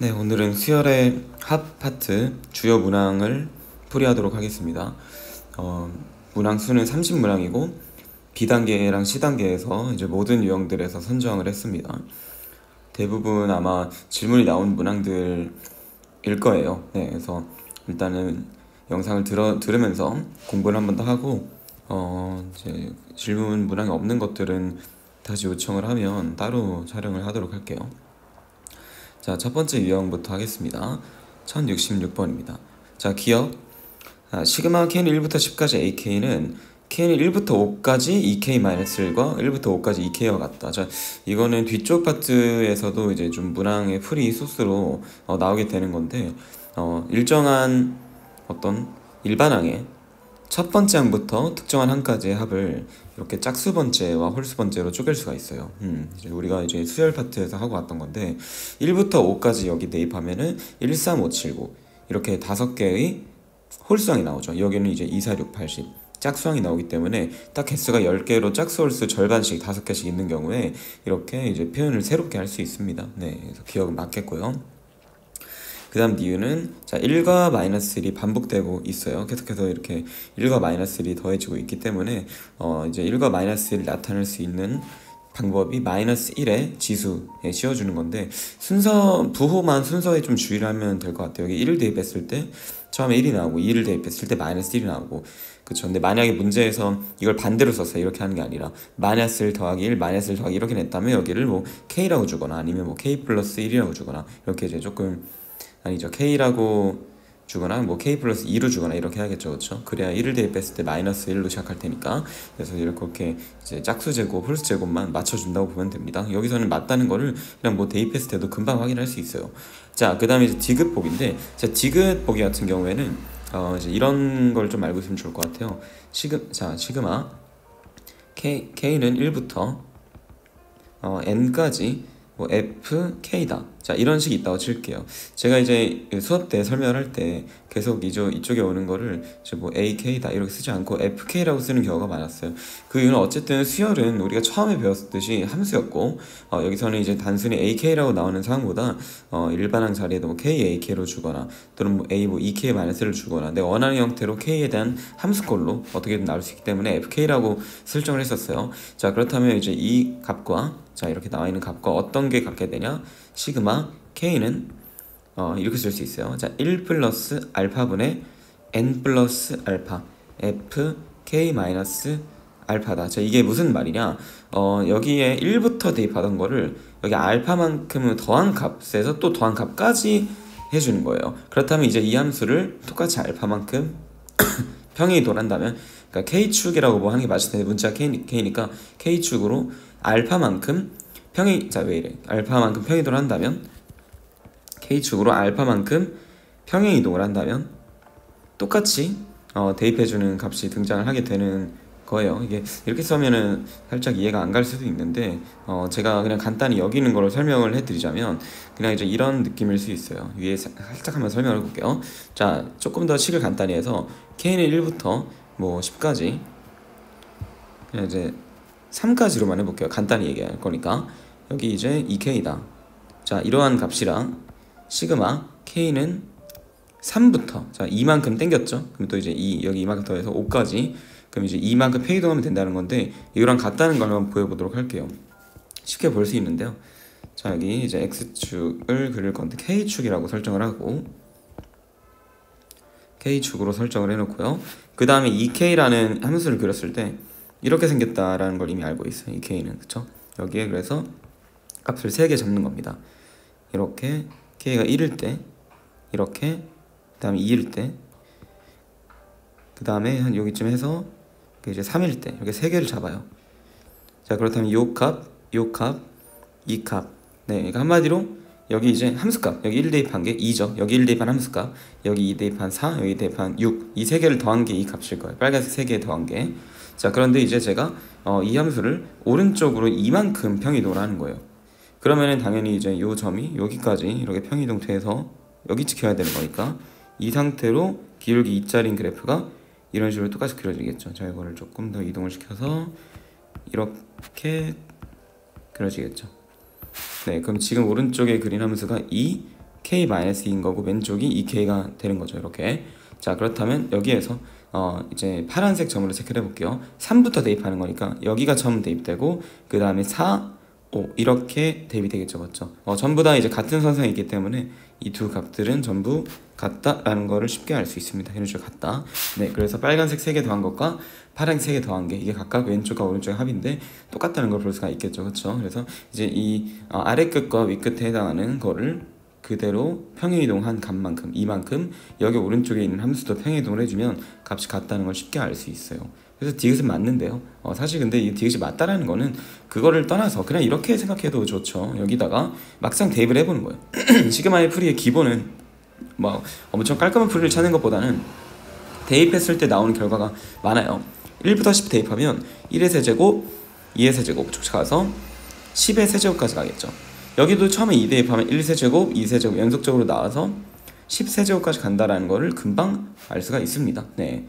네, 오늘은 수열의 합 파트 주요 문항을 풀이하도록 하겠습니다. 문항 수는 30문항이고 B단계랑 C단계에서 이제 모든 유형들에서 선정을 했습니다. 대부분 아마 질문이 나온 문항들일 거예요. 네, 그래서 일단은 영상을 들으면서 공부를 한 번 더 하고 이제 질문 문항이 없는 것들은 다시 요청을 하면 따로 촬영을 하도록 할게요. 자, 첫 번째 유형부터 하겠습니다. 1066번입니다. 자, 기억. 시그마 k는 1부터 10까지 ak는 k는 1부터 5까지 2k-1과 1부터 5까지 2k와 같다. 자, 이거는 뒤쪽 파트에서도 이제 좀 문항의 풀이 소스로 나오게 되는 건데, 일정한 어떤 일반항의 첫 번째 항부터 특정한 항까지의 합을 이렇게 짝수번째와 홀수번째로 쪼갤 수가 있어요. 이제 우리가 이제 수열 파트에서 하고 왔던 건데 1부터 5까지 여기 대입하면은 1, 3, 5, 7, 9 이렇게 5개의 홀수항이 나오죠. 여기는 이제 2, 4, 6, 80 짝수항이 나오기 때문에 딱 개수가 10개로 짝수 홀수 절반씩 5개씩 있는 경우에 이렇게 이제 표현을 새롭게 할 수 있습니다. 네, 그래서 기억은 맞겠고요. 그 다음 이유는 자 1과 마이너스 1이 반복되고 있어요. 계속해서 이렇게 1과 마이너스 1이 더해지고 있기 때문에 이제 1과 마이너스 1을 나타낼 수 있는 방법이 마이너스 1의 지수에 씌워주는 건데 부호만 순서에 좀 주의를 하면 될 것 같아요. 여기 1을 대입했을 때 처음에 1이 나오고 2를 대입했을 때 마이너스 1이 나오고 그쵸. 근데 만약에 문제에서 이걸 반대로 썼어요. 이렇게 하는 게 아니라 마이너스 1 더하기 1 마이너스 1 더하기 이렇게 냈다면 여기를 뭐 K라고 주거나 아니면 뭐 K 플러스 1이라고 주거나 이렇게 이제 조금 아니죠. K라고 주거나 뭐 K 플러스 2로 주거나 이렇게 해야겠죠. 그렇죠? 그래야 1을 대입했을 때 마이너스 1로 시작할 테니까 그래서 이렇게 이제 짝수 제곱, 홀수 제곱만 맞춰준다고 보면 됩니다. 여기서는 맞다는 거를 그냥 뭐 대입했을 때도 금방 확인할 수 있어요. 자, 그 다음에 이제 디귿보기인데 자, 디귿보기 같은 경우에는 이제 이런 걸 좀 알고 있으면 좋을 것 같아요. 시그마 K는 1부터 n까지 뭐 fk다. 자, 이런 식이 있다고 칠게요. 제가 이제 수업 때 설명을 할 때 계속 이쪽에 오는 거를 이제 뭐 ak다 이렇게 쓰지 않고 fk라고 쓰는 경우가 많았어요. 그 이유는 어쨌든 수열은 우리가 처음에 배웠듯이 함수였고 여기서는 이제 단순히 ak라고 나오는 상황보다 일반항 자리에도 뭐 kak로 주거나 또는 뭐 a 뭐 2k-를 주거나 내가 원하는 형태로 k에 대한 함수꼴로 어떻게든 나올 수 있기 때문에 fk라고 설정을 했었어요. 자, 그렇다면 이제 이 값과 자, 이렇게 나와 있는 값과 어떤 게 같게 되냐? 시그마 k는 이렇게 쓸 수 있어요. 자, 1 플러스 알파분의 n 플러스 알파 f k 마이너스 알파다. 자, 이게 무슨 말이냐? 여기에 1부터 대입하던 거를 여기 알파만큼은 더한 값에서 또 더한 값까지 해주는 거예요. 그렇다면 이제 이 함수를 똑같이 알파만큼 평행이동한다면 그러니까 k축이라고 뭐 하는 게 맞을 텐데 문자가 k니까 k축으로 알파만큼 알파만큼 평행이동을 한다면 k축으로 알파만큼 평행이동을 한다면 똑같이 대입해주는 값이 등장을 하게 되는 거예요. 이게 이렇게 써면은 살짝 이해가 안 갈 수도 있는데 제가 그냥 간단히 여기 있는 거를 설명을 해드리자면 그냥 이제 이런 느낌일 수 있어요. 위에 살짝 한번 설명을 해볼게요. 자, 조금 더 식을 간단히 해서 k는 1부터 뭐 10까지 그냥 이제 3까지로만 해볼게요. 간단히 얘기할 거니까 여기 이제 2k다. 자, 이러한 값이랑 시그마 k는 3부터 자 2만큼 땡겼죠. 그럼 또 이제 여기 이만큼 더해서 5까지 그럼 이제 이만큼 평이동하면 된다는 건데 이거랑 같다는 걸 한번 보여보도록 할게요. 쉽게 볼 수 있는데요. 자, 여기 이제 x축을 그릴 건데 k축이라고 설정을 하고 k축으로 설정을 해놓고요. 그 다음에 2k라는 함수를 그렸을 때 이렇게 생겼다라는 걸 이미 알고 있어요. 이 k는 그쵸? 여기에 그래서 값을 3개 잡는 겁니다. 이렇게 k가 1일 때 이렇게 그 다음에 2일 때 그 다음에 한 여기쯤 해서 이제 3일 때 이렇게 3개를 잡아요. 자, 그렇다면 요 값, 요 값, 이 값. 네, 그러니까 한마디로 여기 이제 함수값 여기 1 대입한 게 2죠. 여기 1 대입한 함수값 여기 2 대입한 4 여기 대입한 6 이 3개를 더한 게 이 값일 거예요. 빨간색 3개 더한 게. 자, 그런데 이제 제가 이 함수를 오른쪽으로 이만큼 평이동을 하는 거예요. 그러면은 당연히 이제 요 점이 여기까지 이렇게 평이동 돼서 여기 찍혀야 되는 거니까 이 상태로 기울기 2짜리인 그래프가 이런 식으로 똑같이 그려지겠죠. 자, 이거를 조금 더 이동을 시켜서 이렇게 그려지겠죠. 네, 그럼 지금 오른쪽에 그린 함수가 2 k-2인 거고 왼쪽이 2k가 되는 거죠. 이렇게. 자, 그렇다면 여기에서 이제 파란색 점으로 체크를 해볼게요. 3부터 대입하는 거니까 여기가 처음 대입되고 그 다음에 4, 5 이렇게 대입이 되겠죠. 그렇죠? 전부 다 이제 같은 선상에 있기 때문에 이 두 값들은 전부 같다라는 거를 쉽게 알 수 있습니다. 이런 식으로 같다. 네, 그래서 빨간색 3개 더한 것과 파란색 3개 더한 게 이게 각각 왼쪽과 오른쪽의 합인데 똑같다는 걸 볼 수가 있겠죠. 그렇죠? 그래서 이제 이 아래 끝과 위 끝에 해당하는 거를 그대로 평행이동한 값만큼 이만큼 여기 오른쪽에 있는 함수도 평행이동을 해주면 값이 같다는 걸 쉽게 알 수 있어요. 그래서 디귿은 맞는데요. 사실 근데 이 디귿이 맞다라는 거는 그거를 떠나서 그냥 이렇게 생각해도 좋죠. 여기다가 막상 대입을 해보는 거예요. 시그마의 풀이의 기본은 뭐 엄청 깔끔한 풀이를 찾는 것보다는 대입했을 때 나오는 결과가 많아요. 1부터 10 대입하면 1의 세제곱, 2의 세제곱 쭉 가서 10의 세제곱까지 가겠죠. 여기도 처음에 2 대입하면 1세제곱, 2세제곱 연속적으로 나와서 10세제곱까지 간다라는 거를 금방 알 수가 있습니다. 네.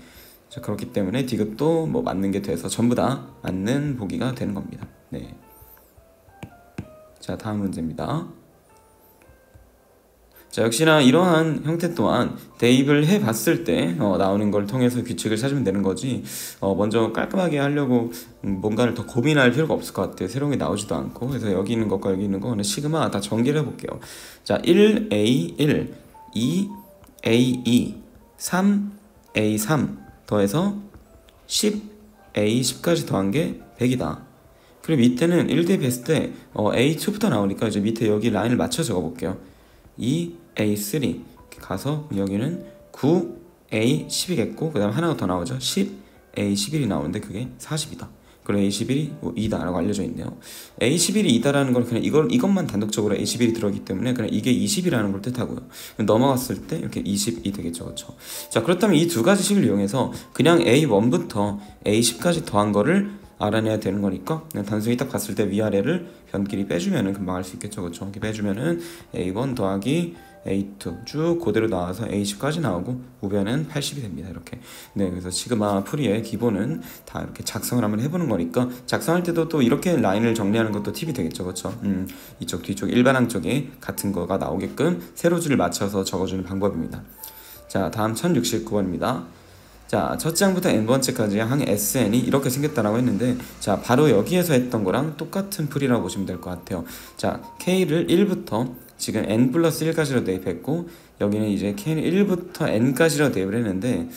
자, 그렇기 때문에 디귿도 뭐 맞는 게 돼서 전부 다 맞는 보기가 되는 겁니다. 네. 자, 다음 문제입니다. 자, 역시나 이러한 형태 또한 대입을 해봤을 때 나오는 걸 통해서 규칙을 찾으면 되는 거지 먼저 깔끔하게 하려고 뭔가를 더 고민할 필요가 없을 것 같아요. 새로운 게 나오지도 않고. 그래서 여기 있는 것과 여기 있는 거 그냥 시그마 다 전개를 해볼게요. 자, 1A1, 2A2, 3A3 더해서 10A10까지 더한 게 100이다. 그리고 밑에는 1 대입했을 때 A2부터 나오니까 이제 밑에 여기 라인을 맞춰 적어볼게요. 2A3 가서 여기는 9A10이겠고 그 다음 하나가 더 나오죠. 10A11이 나오는데 그게 40이다. 그럼 A11이 2다 라고 알려져 있네요. A11이 2다라는 건 그냥 이것만 단독적으로 A11이 들어있기 때문에 그냥 이게 20이라는 걸 뜻하고요. 넘어갔을 때 이렇게 20이 되겠죠. 그렇죠? 자, 그렇다면 이 두 가지 식을 이용해서 그냥 A1부터 A10까지 더한 거를 알아내야 되는 거니까 그냥 단순히 딱 봤을 때 위아래를 변끼리 빼주면은 금방 알 수 있겠죠. 그렇죠? 이렇게 빼주면은 A1 더하기 A2 쭉 그대로 나와서 A10까지 나오고 우변은 80이 됩니다. 이렇게. 네, 그래서 시그마 풀이의 기본은 다 이렇게 작성을 한번 해보는 거니까 작성할 때도 또 이렇게 라인을 정리하는 것도 팁이 되겠죠. 그렇죠? 이쪽 뒤쪽 일반항 쪽에 같은 거가 나오게끔 세로줄을 맞춰서 적어주는 방법입니다. 자, 다음 1069번입니다. 자, 첫 장부터 n번째까지 항 SN이 이렇게 생겼다라고 했는데 자, 바로 여기에서 했던 거랑 똑같은 풀이라고 보시면 될 것 같아요. 자, K를 1부터 지금 n 플러스 1까지로 대입했고 여기는 이제 K는 1부터 n까지로 대입을 했는데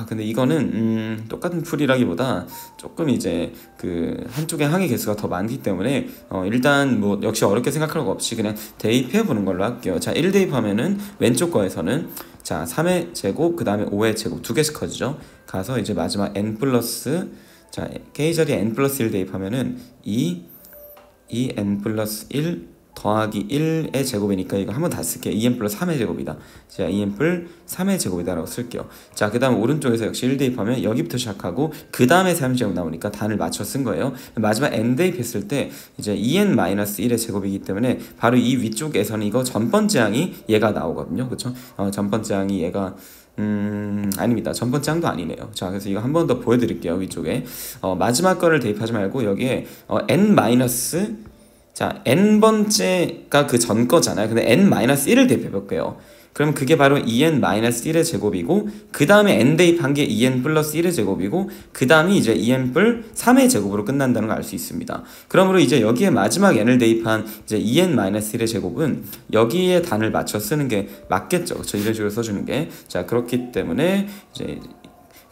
근데 이거는 똑같은 풀이라기보다 조금 이제 그 한쪽에 항의 개수가 더 많기 때문에 일단 뭐 역시 어렵게 생각할 거 없이 그냥 대입해 보는 걸로 할게요. 자, 1 대입하면은 왼쪽 거에서는 자, 3의 제곱 그 다음에 5의 제곱 두 개씩 커지죠. 가서 이제 마지막 n 플러스 자, K 자리에 n 플러스 1 대입하면은 2n 플러스 1 더하기 1의 제곱이니까 이거 한번 다 쓸게요. 2n 플러스 3의 제곱이다. 자, 2n 플러스 3의 제곱이다 라고 쓸게요. 자, 그 다음 오른쪽에서 역시 1 대입하면 여기부터 시작하고 그 다음에 3제곱 나오니까 단을 맞춰 쓴 거예요. 마지막 n 대입했을 때 이제 2n-1의 제곱이기 때문에 바로 이 위쪽에서는 이거 전번째 항이 얘가 나오거든요. 그쵸? 전번째 항이 얘가 아닙니다. 전번째 항도 아니네요. 자, 그래서 이거 한 번 더 보여드릴게요. 위쪽에 마지막 거를 대입하지 말고 여기에 n 마이너스 자, n번째가 그 전 거잖아요. 근데 n-1을 대입해볼게요. 그럼 그게 바로 2n-1의 제곱이고 그 다음에 n 대입한 게 2n 플러스 1의 제곱이고 그 다음이 이제 2n 플 3의 제곱으로 끝난다는 걸 알 수 있습니다. 그러므로 이제 여기에 마지막 n을 대입한 이제 2n-1의 제곱은 여기에 단을 맞춰 쓰는 게 맞겠죠. 그렇죠? 이런 식으로 써주는 게. 자, 그렇기 때문에 이제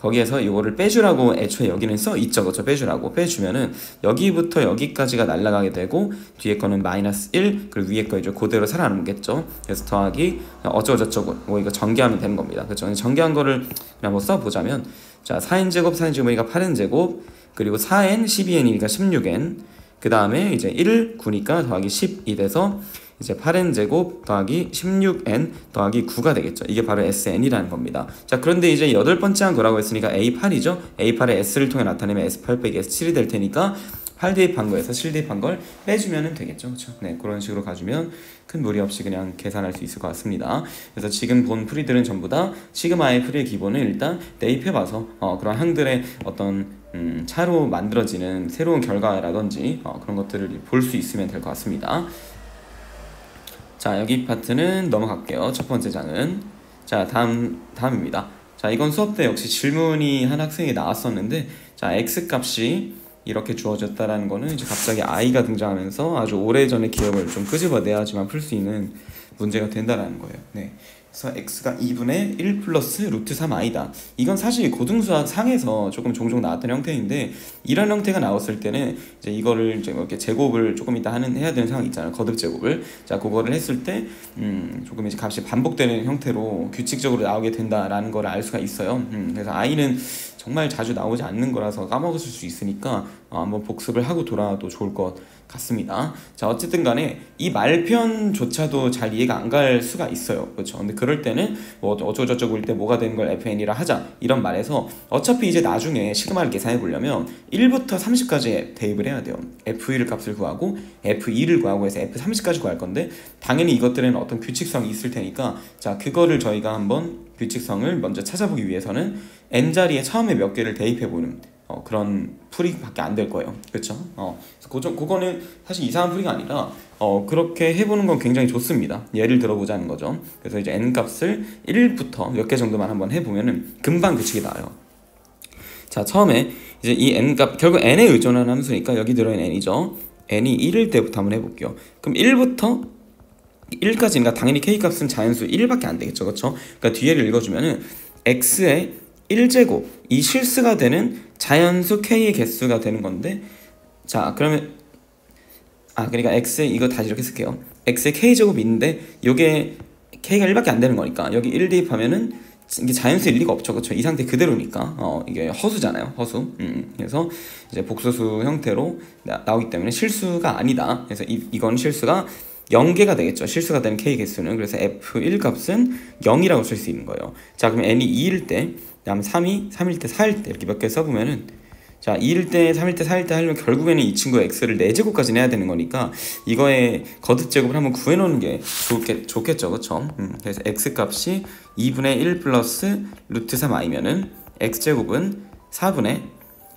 거기에서 이거를 빼주라고 애초에 여기는 써 있죠. 그렇죠? 빼주라고 빼주면은 여기부터 여기까지가 날아가게 되고 뒤에 거는 마이너스 1 그리고 위에 거 이제 그대로 살아남겠죠. 그래서 더하기 어쩌고저쩌고 뭐 이거 전개하면 되는 겁니다. 그렇죠? 전개한 거를 그냥 뭐 써보자면 자, 4n제곱 4n제곱이니까 8n제곱 그리고 4n 12n이니까 16n 그 다음에 이제 1 9니까 더하기 10이 돼서 이제 8n제곱 더하기 16n 더하기 9가 되겠죠. 이게 바로 SN이라는 겁니다. 자, 그런데 이제 8번째 한 거라고 했으니까 A8이죠. A8의 S를 통해 나타내면 S8 빼기 S7이 될 테니까 8 대입한 거에서 7 대입한 걸 빼주면 되겠죠. 그렇죠? 네, 그런 식으로 가주면 큰 무리 없이 그냥 계산할 수 있을 것 같습니다. 그래서 지금 본 풀이들은 전부 다 시그마의 풀이의 기본을 일단 대입해봐서 그런 항들의 어떤 차로 만들어지는 새로운 결과라든지 그런 것들을 볼 수 있으면 될 것 같습니다. 자, 여기 파트는 넘어갈게요. 첫 번째 장은. 자, 다음입니다. 자, 이건 수업 때 역시 질문이 한 학생이 나왔었는데, 자, x 값이 이렇게 주어졌다라는 거는 이제 갑자기 i가 등장하면서 아주 오래전의 기억을 좀 끄집어내야지만 풀 수 있는 문제가 된다라는 거예요. 네. 그래서 x가 2분의 1 플러스 루트 3i다. 이건 사실 고등수학 상에서 조금 종종 나왔던 형태인데, 이런 형태가 나왔을 때는 이제 이거를 이제 이렇게 제곱을 조금 이따 해야 되는 상황 있잖아요. 거듭 제곱을. 자, 그거를 했을 때 조금 이제 값이 반복되는 형태로 규칙적으로 나오게 된다라는 걸 알 수가 있어요. 그래서 i는 정말 자주 나오지 않는 거라서 까먹었을 수 있으니까 한번 복습을 하고 돌아와도 좋을 것 같습니다. 자, 어쨌든 간에 이 말편조차도 잘 이해가 안 갈 수가 있어요. 그렇죠? 근데 그럴 때는 뭐 어쩌고저쩌고일 때 뭐가 되는 걸 fn이라 하자 이런 말에서 어차피 이제 나중에 시그마를 계산해 보려면 1부터 30까지 대입을 해야 돼요. f1 값을 구하고 f2를 구하고 해서 f30까지 구할 건데, 당연히 이것들은 어떤 규칙성이 있을 테니까, 자, 그거를 저희가 한번 규칙성을 먼저 찾아보기 위해서는 n자리에 처음에 몇 개를 대입해보는 그런 풀이밖에 안 될 거예요. 그렇죠? 그래서 그거는 사실 이상한 풀이가 아니라 그렇게 해보는 건 굉장히 좋습니다. 예를 들어보자는 거죠. 그래서 이제 n 값을 1부터 몇 개 정도만 한번 해보면은 금방 규칙이 나와요. 자, 처음에 이제 이 n 값, 결국 n에 의존하는 함수니까 여기 들어있는 n이죠. n이 1일 때부터 한번 해볼게요. 그럼 1부터 1까지니까 당연히 k 값은 자연수 1밖에 안 되겠죠. 그렇죠? 그러니까 뒤에를 읽어주면은 x의 1제곱, 이 실수가 되는 자연수 k의 개수가 되는 건데, 자, 그러면 그러니까 x의, 이거 다시 이렇게 쓸게요. x의 k제곱이 있는데 요게 k가 1밖에 안 되는 거니까 여기 1 대입하면은 이게 자연수일 리가 없죠. 그렇죠? 이 상태 그대로니까 이게 허수잖아요. 허수. 그래서 이제 복소수 형태로 나오기 때문에 실수가 아니다. 그래서 이건 실수가 0개가 되겠죠. 실수가 되는 k 개수는. 그래서 f1 값은 0이라고 쓸 수 있는 거예요. 자, 그럼 n이 2일 때, 그다음 3일 때, 4일 때 이렇게 몇 개 써보면은, 자, 2일 때, 3일 때, 4일 때 하려면 결국에는 이 친구의 x를 4제곱까지 내야 되는 거니까 이거의 거듭 제곱을 한번 구해놓는 게 좋겠죠. 그쵸? 그래서 x 값이 2분의 1 플러스 루트 3i면은 x제곱은 4분의,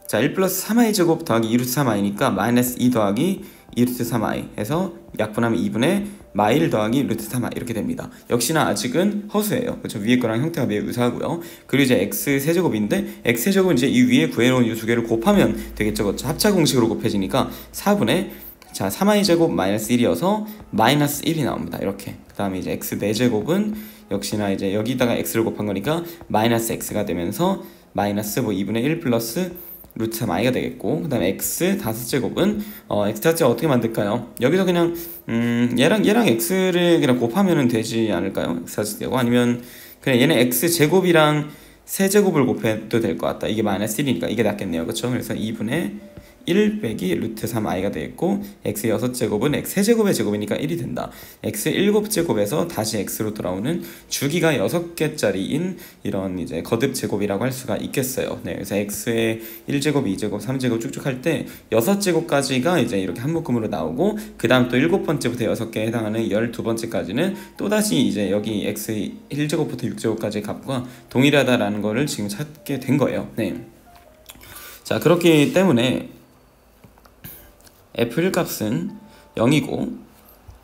자, 1 플러스 3i 제곱 더하기 2 루트 3i니까 마이너스 2 더하기 2 루트 3i 해서 약분하면 2분의 마일 더하기 루트 3i 이렇게 됩니다. 역시나 아직은 허수예요. 그렇죠? 위에 거랑 형태가 매우 유사하고요. 그리고 이제 x 세제곱인데, x 세제곱은 이제 이 위에 구해놓은 이 두 개를 곱하면 되겠죠. 그렇죠? 합차 공식으로 곱해지니까 4분의, 자, 3i 제곱 마이너스 1이어서 마이너스 1이 나옵니다. 이렇게. 그 다음에 이제 x 4제곱은 역시나 이제 여기다가 x를 곱한 거니까 마이너스 x가 되면서 마이너스 뭐 2분의 1 플러스 루트 3i가 되겠고, 그 다음에 x 5제곱은 x 5제곱 어떻게 만들까요? 여기서 그냥 얘랑 x를 그냥 곱하면 되지 않을까요? x 5제곱 아니면 그냥 얘는 x제곱이랑 세제곱을 곱해도 될 것 같다. 이게 마이너스 1이니까 이게 낫겠네요. 그쵸? 그래서 2분의 1 빼기 루트 3i가 되겠고, x 6제곱은 x 세제곱의 제곱이니까 1이 된다. x 7제곱에서 다시 x로 돌아오는 주기가 6개짜리인 이런 이제 거듭 제곱이라고 할 수가 있겠어요. 네, 그래서 x의 1제곱, 2제곱, 3제곱 쭉쭉 할 때 6제곱까지가 이제 이렇게 한 묶음으로 나오고, 그 다음 또 7번째부터 6개에 해당하는 12번째까지는 또다시 이제 여기 x 1제곱부터 6제곱까지의 값과 동일하다라는 거를 지금 찾게 된 거예요. 네. 자, 그렇기 때문에 f1 값은 0이고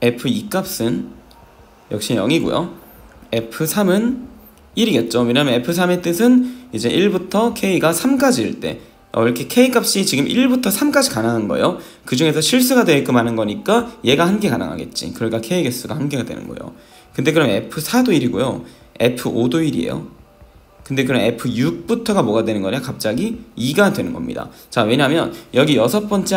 f2 값은 역시 0이고요. f3은 1이겠죠. 왜냐면 f3의 뜻은 이제 1부터 k가 3까지일 때 이렇게 k 값이 지금 1부터 3까지 가능한 거예요. 그 중에서 실수가 되게끔 하는 거니까 얘가 1개 가능하겠지. 그러니까 k 개수가 1개가 되는 거예요. 근데 그럼 f4도 1이고요. f5도 1이에요. 근데 그럼 f6부터가 뭐가 되는 거냐? 갑자기 2가 되는 겁니다. 자, 왜냐면 여기 6번째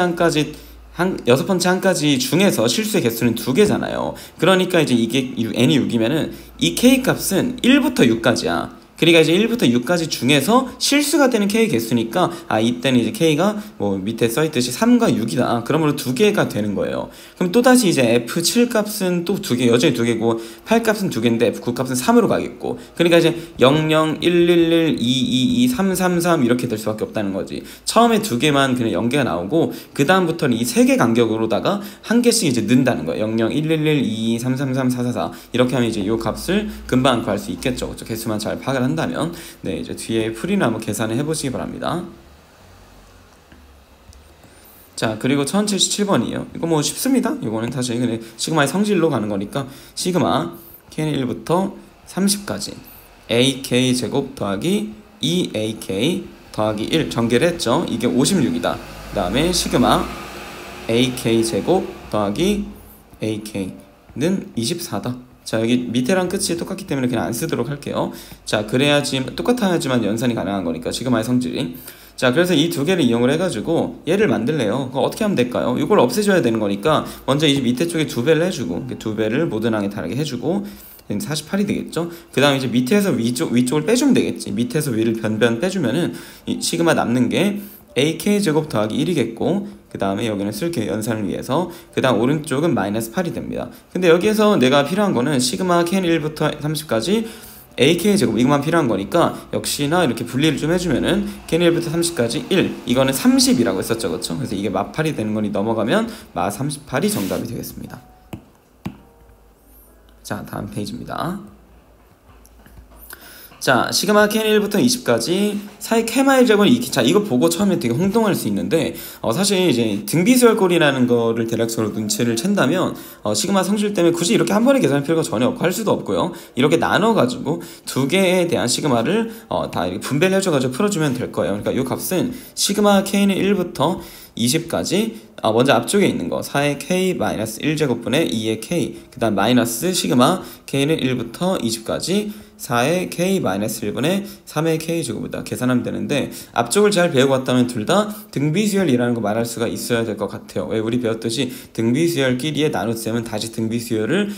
한까지 중에서 실수의 개수는 2개잖아요. 그러니까 이제 이게 n이 6이면은 이 k 값은 1부터 6까지야. 그러니까 이제 1부터 6까지 중에서 실수가 되는 k 개수니까 이때는 이제 k가 뭐 밑에 써있듯이 3과 6이다. 그러므로 2개가 되는 거예요. 그럼 또다시 이제 f7 값은 또 2개, 여전히 2개고 8 값은 2개인데 f9 값은 3으로 가겠고, 그러니까 이제 0, 0, 1, 1, 1, 2, 2, 2, 3, 3, 3 이렇게 될 수밖에 없다는 거지. 처음에 2개만 그냥 0개가 나오고 그 다음부터는 이 3개 간격으로다가 한 개씩 이제 넣는다는 거예요. 0, 0, 1, 1, 1, 2, 2, 3, 3, 3, 4, 4, 4 이렇게 하면 이제 이 값을 금방 구할 수 있겠죠. 그렇죠? 개수만 잘 파악을 한다면. 네, 이제 뒤에 풀이나 한번 계산을 해보시기 바랍니다. 자, 그리고 1077번이에요. 이거 뭐 쉽습니다. 이거는 사실 그냥 시그마의 성질로 가는 거니까 시그마 k는 1부터 30까지 ak 제곱 더하기 2ak 더하기 1 전개를 했죠. 이게 56이다. 그 다음에 시그마 ak 제곱 더하기 ak는 24다. 자, 여기 밑에랑 끝이 똑같기 때문에 그냥 안 쓰도록 할게요. 자, 그래야지 똑같아야지만 연산이 가능한 거니까 시그마의 성질이. 자, 그래서 이 두 개를 이용을 해가지고 얘를 만들래요. 그거 어떻게 하면 될까요? 이걸 없애줘야 되는 거니까 먼저 이 밑에 쪽에 2배를 해주고 2배를 모든 항에 다르게 해주고 48이 되겠죠. 그 다음에 이제 밑에서 위쪽을 빼주면 되겠지. 밑에서 위를 변 빼주면은 이 시그마 남는 게 ak 제곱 더하기 1이겠고, 그 다음에 여기는 쓸게요, 연산을 위해서. 그 다음 오른쪽은 마이너스 8이 됩니다. 근데 여기에서 내가 필요한 거는 시그마 k는 1부터 30까지 ak 제곱 이것만 필요한 거니까 역시나 이렇게 분리를 좀 해주면은 k는 1부터 30까지 1, 이거는 30이라고 했었죠, 그렇죠? 그래서 이게 마 8이 되는 거니 넘어가면 마 38이 정답이 되겠습니다. 자, 다음 페이지입니다. 자, 시그마 k는 1부터 20까지 사이 캐마일 제곱은 자, 이거 보고 처음에 되게 혼동할 수 있는데 사실 이제 등비수열꼴이라는 거를 대략적으로 눈치를 챈다면 시그마 성질 때문에 굳이 이렇게 한 번에 계산할 필요가 전혀 없고 할 수도 없고요. 이렇게 나눠가지고 두 개에 대한 시그마를 다 이렇게 분배를 해줘가지고 풀어주면 될 거예요. 그러니까 이 값은 시그마 k는 1부터 20까지 먼저 앞쪽에 있는 거 4의 k-1제곱분의 2의 k, 그 다음 마이너스 시그마 k는 1부터 20까지 4의 k-1분의 3의 k제곱이다. 계산하면 되는데 앞쪽을 잘 배우고 왔다면 둘 다 등비수열이라는 거 말할 수가 있어야 될 것 같아요. 왜 우리 배웠듯이 등비수열끼리의 나눗셈은 다시 등비수열을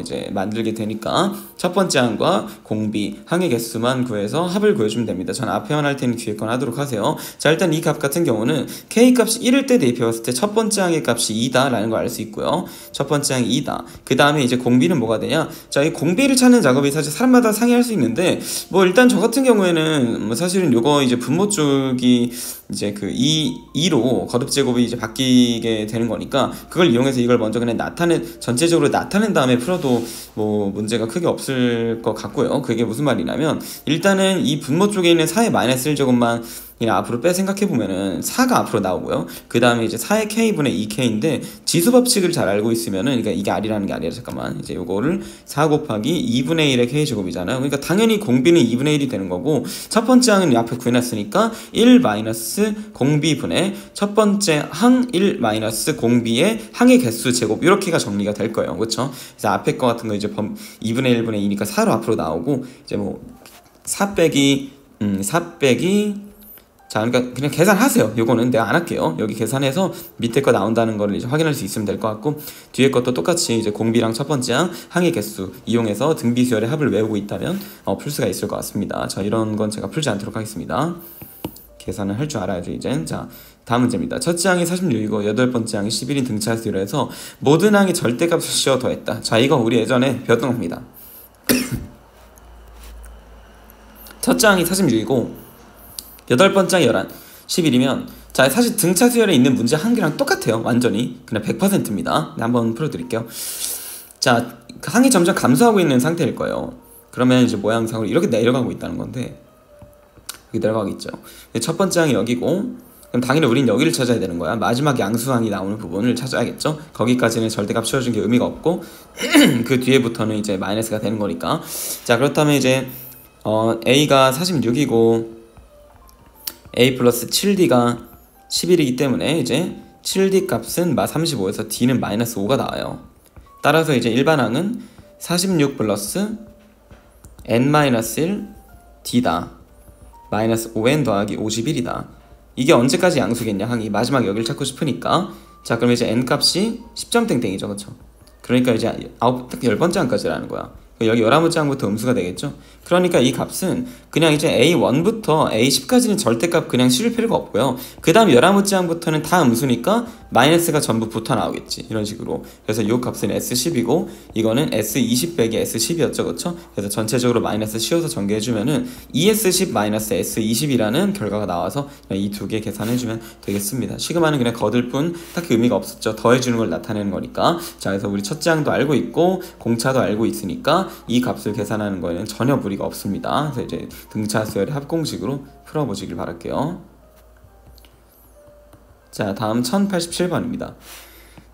이제 만들게 되니까 첫 번째 항과 공비, 항의 개수만 구해서 합을 구해주면 됩니다. 전 앞에만 할 테니 뒤에 건 하도록 하세요. 자, 일단 이 값 같은 경우는 k 값이 1일 때 대입해봤을 때 첫 번째 항의 값이 2다 라는 걸 알 수 있고요. 첫 번째 항이 2다. 그 다음에 이제 공비는 뭐가 되냐? 자, 이 공비를 찾는 작업이 사실 사람마다 상이할 수 있는데 뭐 일단 저 같은 경우에는 뭐 사실은 요거 이제 분모 쪽이 이제 그 2로 거듭 제곱이 이제 바뀌게 되는 거니까 그걸 이용해서 이걸 먼저 그냥 전체적으로 나타낸 다음에 풀어도 뭐 문제가 크게 없을 것 같고요. 그게 무슨 말이냐면 일단은 이 분모 쪽에 있는 4의 마이너스 1제곱만 그냥 앞으로 빼 생각해보면은 4가 앞으로 나오고요. 그 다음에 이제 4의 k분의 2k인데 지수 법칙을 잘 알고 있으면은, 그러니까 이게 r이라는 게 아니라 잠깐만 이제 요거를 4 곱하기 2분의 1의 k제곱이잖아요. 그러니까 당연히 공비는 2분의 1이 되는 거고 첫 번째 항은 앞에 구해놨으니까 1 마이너스 공비분의 첫 번째 항 1 마이너스 공비의 항의 개수 제곱, 이렇게가 정리가 될 거예요. 그렇죠? 그래서 앞에 거 같은 거 이제 2분의 1분의 2니까 4로 앞으로 나오고 이제 뭐 4 빼기 자, 그러니까 그냥 계산하세요. 요거는 내가 안 할게요. 여기 계산해서 밑에 거 나온다는 거를 이제 확인할 수 있으면 될 것 같고, 뒤에 것도 똑같이 이제 공비랑 첫 번째 항, 항의 개수 이용해서 등비수열의 합을 외우고 있다면 풀 수가 있을 것 같습니다. 자, 이런 건 제가 풀지 않도록 하겠습니다. 계산을 할 줄 알아야죠, 이젠. 자, 다음 문제입니다. 첫째 항이 46이고 여덟 번째 항이 11인 등차수로 해서 모든 항이 절대값을 씌워 더했다. 자, 이거 우리 예전에 배웠던 겁니다. 첫째 항이 46이고 여덟 번째 항이 11이면 자, 사실 등차 수열에 있는 문제 한 개랑 똑같아요. 완전히 그냥 100%입니다. 네, 한번 풀어드릴게요. 자, 항이 점점 감소하고 있는 상태일 거예요. 그러면 이제 모양상으로 이렇게 내려가고 있다는 건데, 여기 내려가고 있죠. 첫 번째 항이 여기고, 그럼 당연히 우린 여기를 찾아야 되는 거야. 마지막 양수항이 나오는 부분을 찾아야겠죠. 거기까지는 절대값 씌워준 게 의미가 없고 그 뒤에부터는 이제 마이너스가 되는 거니까. 자, 그렇다면 이제 a가 46이고 a 플러스 7d가 11이기 때문에 이제 7d 값은 마 35에서 d는 마이너스 5가 나와요. 따라서 이제 일반항은 46 플러스 n-1 d다. 마이너스 5n 더하기 51이다. 이게 언제까지 양수겠냐, 항이. 마지막 여기를 찾고 싶으니까. 자, 그럼 이제 n 값이 10점 땡땡이죠, 그쵸? 그러니까 이제 딱 10번째 항까지라는 거야. 여기 11번째 항부터 음수가 되겠죠? 그러니까 이 값은 그냥 이제 A1부터 A10까지는 절대값 그냥 실을 필요가 없고요. 그 다음 11번째 항부터는 다 음수니까 마이너스가 전부 붙어 나오겠지. 이런 식으로. 그래서 이 값은 S10이고 이거는 S20 빼기 S10이었죠. 그쵸? 그래서 전체적으로 마이너스 씌워서 전개해주면은 ES10 마이너스 S20이라는 결과가 나와서 이 두 개 계산해주면 되겠습니다. 시그마는 그냥 거들 뿐 딱히 의미가 없었죠. 더해주는 걸 나타내는 거니까. 자, 그래서 우리 첫째 항도 알고 있고 공차도 알고 있으니까 이 값을 계산하는 거에는 전혀 무리가 없습니다. 그래서 이제 등차 수열의 합공식으로 풀어보시길 바랄게요. 자, 다음 1087번입니다.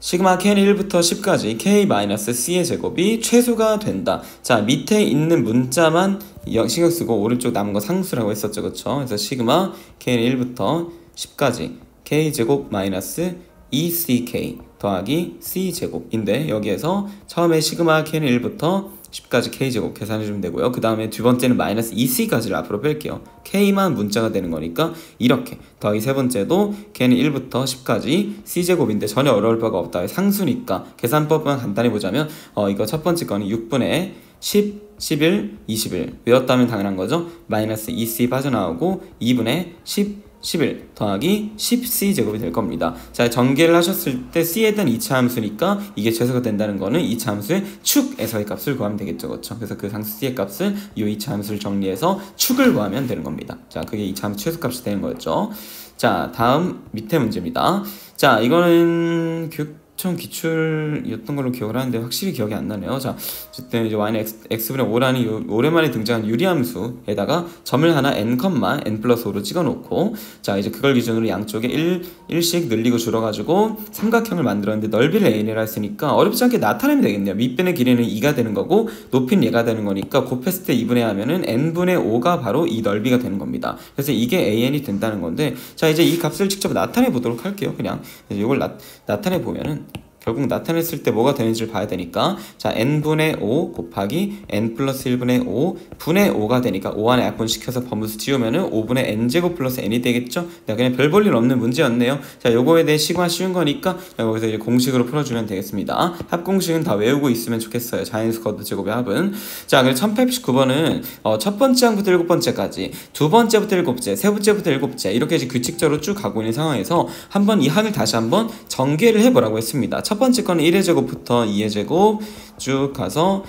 시그마 k는 1부터 10까지 k-c의 제곱이 최소가 된다. 자, 밑에 있는 문자만 신경 쓰고 오른쪽 남은 거 상수라고 했었죠, 그쵸? 그래서 시그마 k는 1부터 10까지 k제곱 마이너스 2ck 더하기 c제곱인데, 여기에서 처음에 시그마 k는 1부터 10까지 k제곱 계산해주면 되고요. 그 다음에 두 번째는 마이너스 2c까지를 앞으로 뺄게요. k만 문자가 되는 거니까 이렇게 더하기 세 번째도 k는 1부터 10까지 c제곱인데 전혀 어려울 바가 없다. 상수니까 계산법만 간단히 보자면 이거 첫 번째 거는 6분의 10, 11, 21 외웠다면 당연한 거죠. 마이너스 2c 빠져나오고 2분의 10, 11 더하기 10c 제곱이 될 겁니다. 자, 전개를 하셨을 때 c에 대한 2차 함수니까 이게 최소가 된다는 거는 2차 함수의 축에서의 값을 구하면 되겠죠, 그렇죠? 그래서 그 상수 c의 값을 이 2차 함수를 정리해서 축을 구하면 되는 겁니다. 자, 그게 2차 함수 최소값이 되는 거였죠. 자, 다음 밑에 문제입니다. 자, 이거는 교육청 기출이었던 걸로 기억을 하는데 확실히 기억이 안 나네요. 자, 어쨌든 이제 y는 x분의 5라는 오랜만에 등장한 유리함수에다가 점을 하나 n, n 플러스 5로 찍어놓고, 자, 이제 그걸 기준으로 양쪽에 1씩 늘리고 줄여가지고 삼각형을 만들었는데 넓이를 a이라 했으니까 어렵지 않게 나타내면 되겠네요. 밑변의 길이는 2가 되는 거고 높이는 얘가 되는 거니까 곱했을 때 2분의 하면은 n분의 5가 바로 이 넓이가 되는 겁니다. 그래서 이게 an이 된다는 건데, 자, 이제 이 값을 직접 나타내 보도록 할게요. 그냥 이걸 나타내 보면은 결국 나타냈을 때 뭐가 되는지를 봐야 되니까, 자, n분의 5 곱하기 n 플러스 1분의 5 분의 5가 되니까 5 안에 약분시켜서 범수 지우면은 5분의 n제곱 플러스 n이 되겠죠? 네, 그냥 별 볼 일 없는 문제였네요. 자, 요거에 대해 시그마 쉬운 거니까 여기서 이제 공식으로 풀어주면 되겠습니다. 합공식은 다 외우고 있으면 좋겠어요. 자연수 거드 제곱의 합은. 자, 그래서 1089번은 첫 번째 항부터 7번째까지, 두 번째부터 7째, 세 번째부터 7째 이렇게 이제 규칙적으로 쭉 가고 있는 상황에서 한번 이 항을 다시 한번 전개를 해보라고 했습니다. 첫 번째 거는 1의 제곱부터 2의 제곱 쭉 가서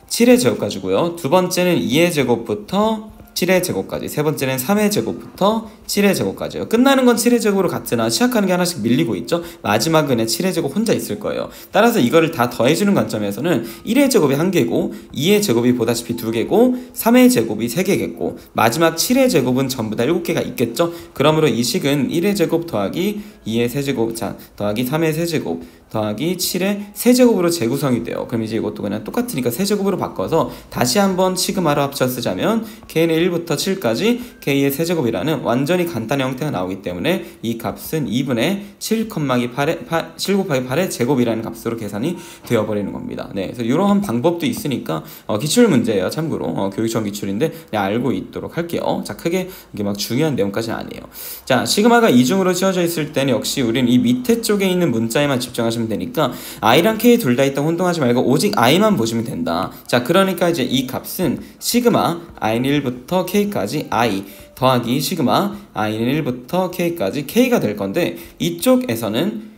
7의 제곱까지고요. 두 번째는 2의 제곱부터 7의 제곱까지, 세 번째는 3의 제곱부터 7의 제곱까지요. 끝나는 건 7의 제곱으로 같으나 시작하는 게 하나씩 밀리고 있죠. 마지막은 7의 제곱 혼자 있을 거예요. 따라서 이거를 다 더해주는 관점에서는 1의 제곱이 1개고 2의 제곱이 보다시피 2개고 3의 제곱이 3개겠고 마지막 7의 제곱은 전부 다 7개가 있겠죠. 그러므로 이 식은 1의 제곱 더하기 2의 세제곱, 자, 더하기 3의 세제곱 더하기 7의 세제곱으로 재구성이 돼요. 그럼 이제 이것도 그냥 똑같으니까 세제곱으로 바꿔서 다시 한번 시그마로 합쳐 쓰자면 k는 1부터 7까지 k의 세제곱이라는 완전히 간단한 형태가 나오기 때문에 이 값은 2분의 7 곱하기 8의 제곱이라는 값으로 계산이 되어버리는 겁니다. 네, 그래서 이러한 방법도 있으니까 기출 문제예요. 참고로 교육청 기출인데 그냥 알고 있도록 할게요. 자, 크게 이게 막 중요한 내용까지는 아니에요. 자, 시그마가 이중으로 씌워져 있을 때는 역시 우리는 이 밑에 쪽에 있는 문자에만 집중하시면 되니까 i랑 k 둘 다 있다 혼동하지 말고 오직 i만 보시면 된다. 자, 그러니까 이제 이 값은 시그마 i는 1부터 k까지 i 더하기 시그마 i는 1부터 k까지 k가 될 건데, 이쪽에서는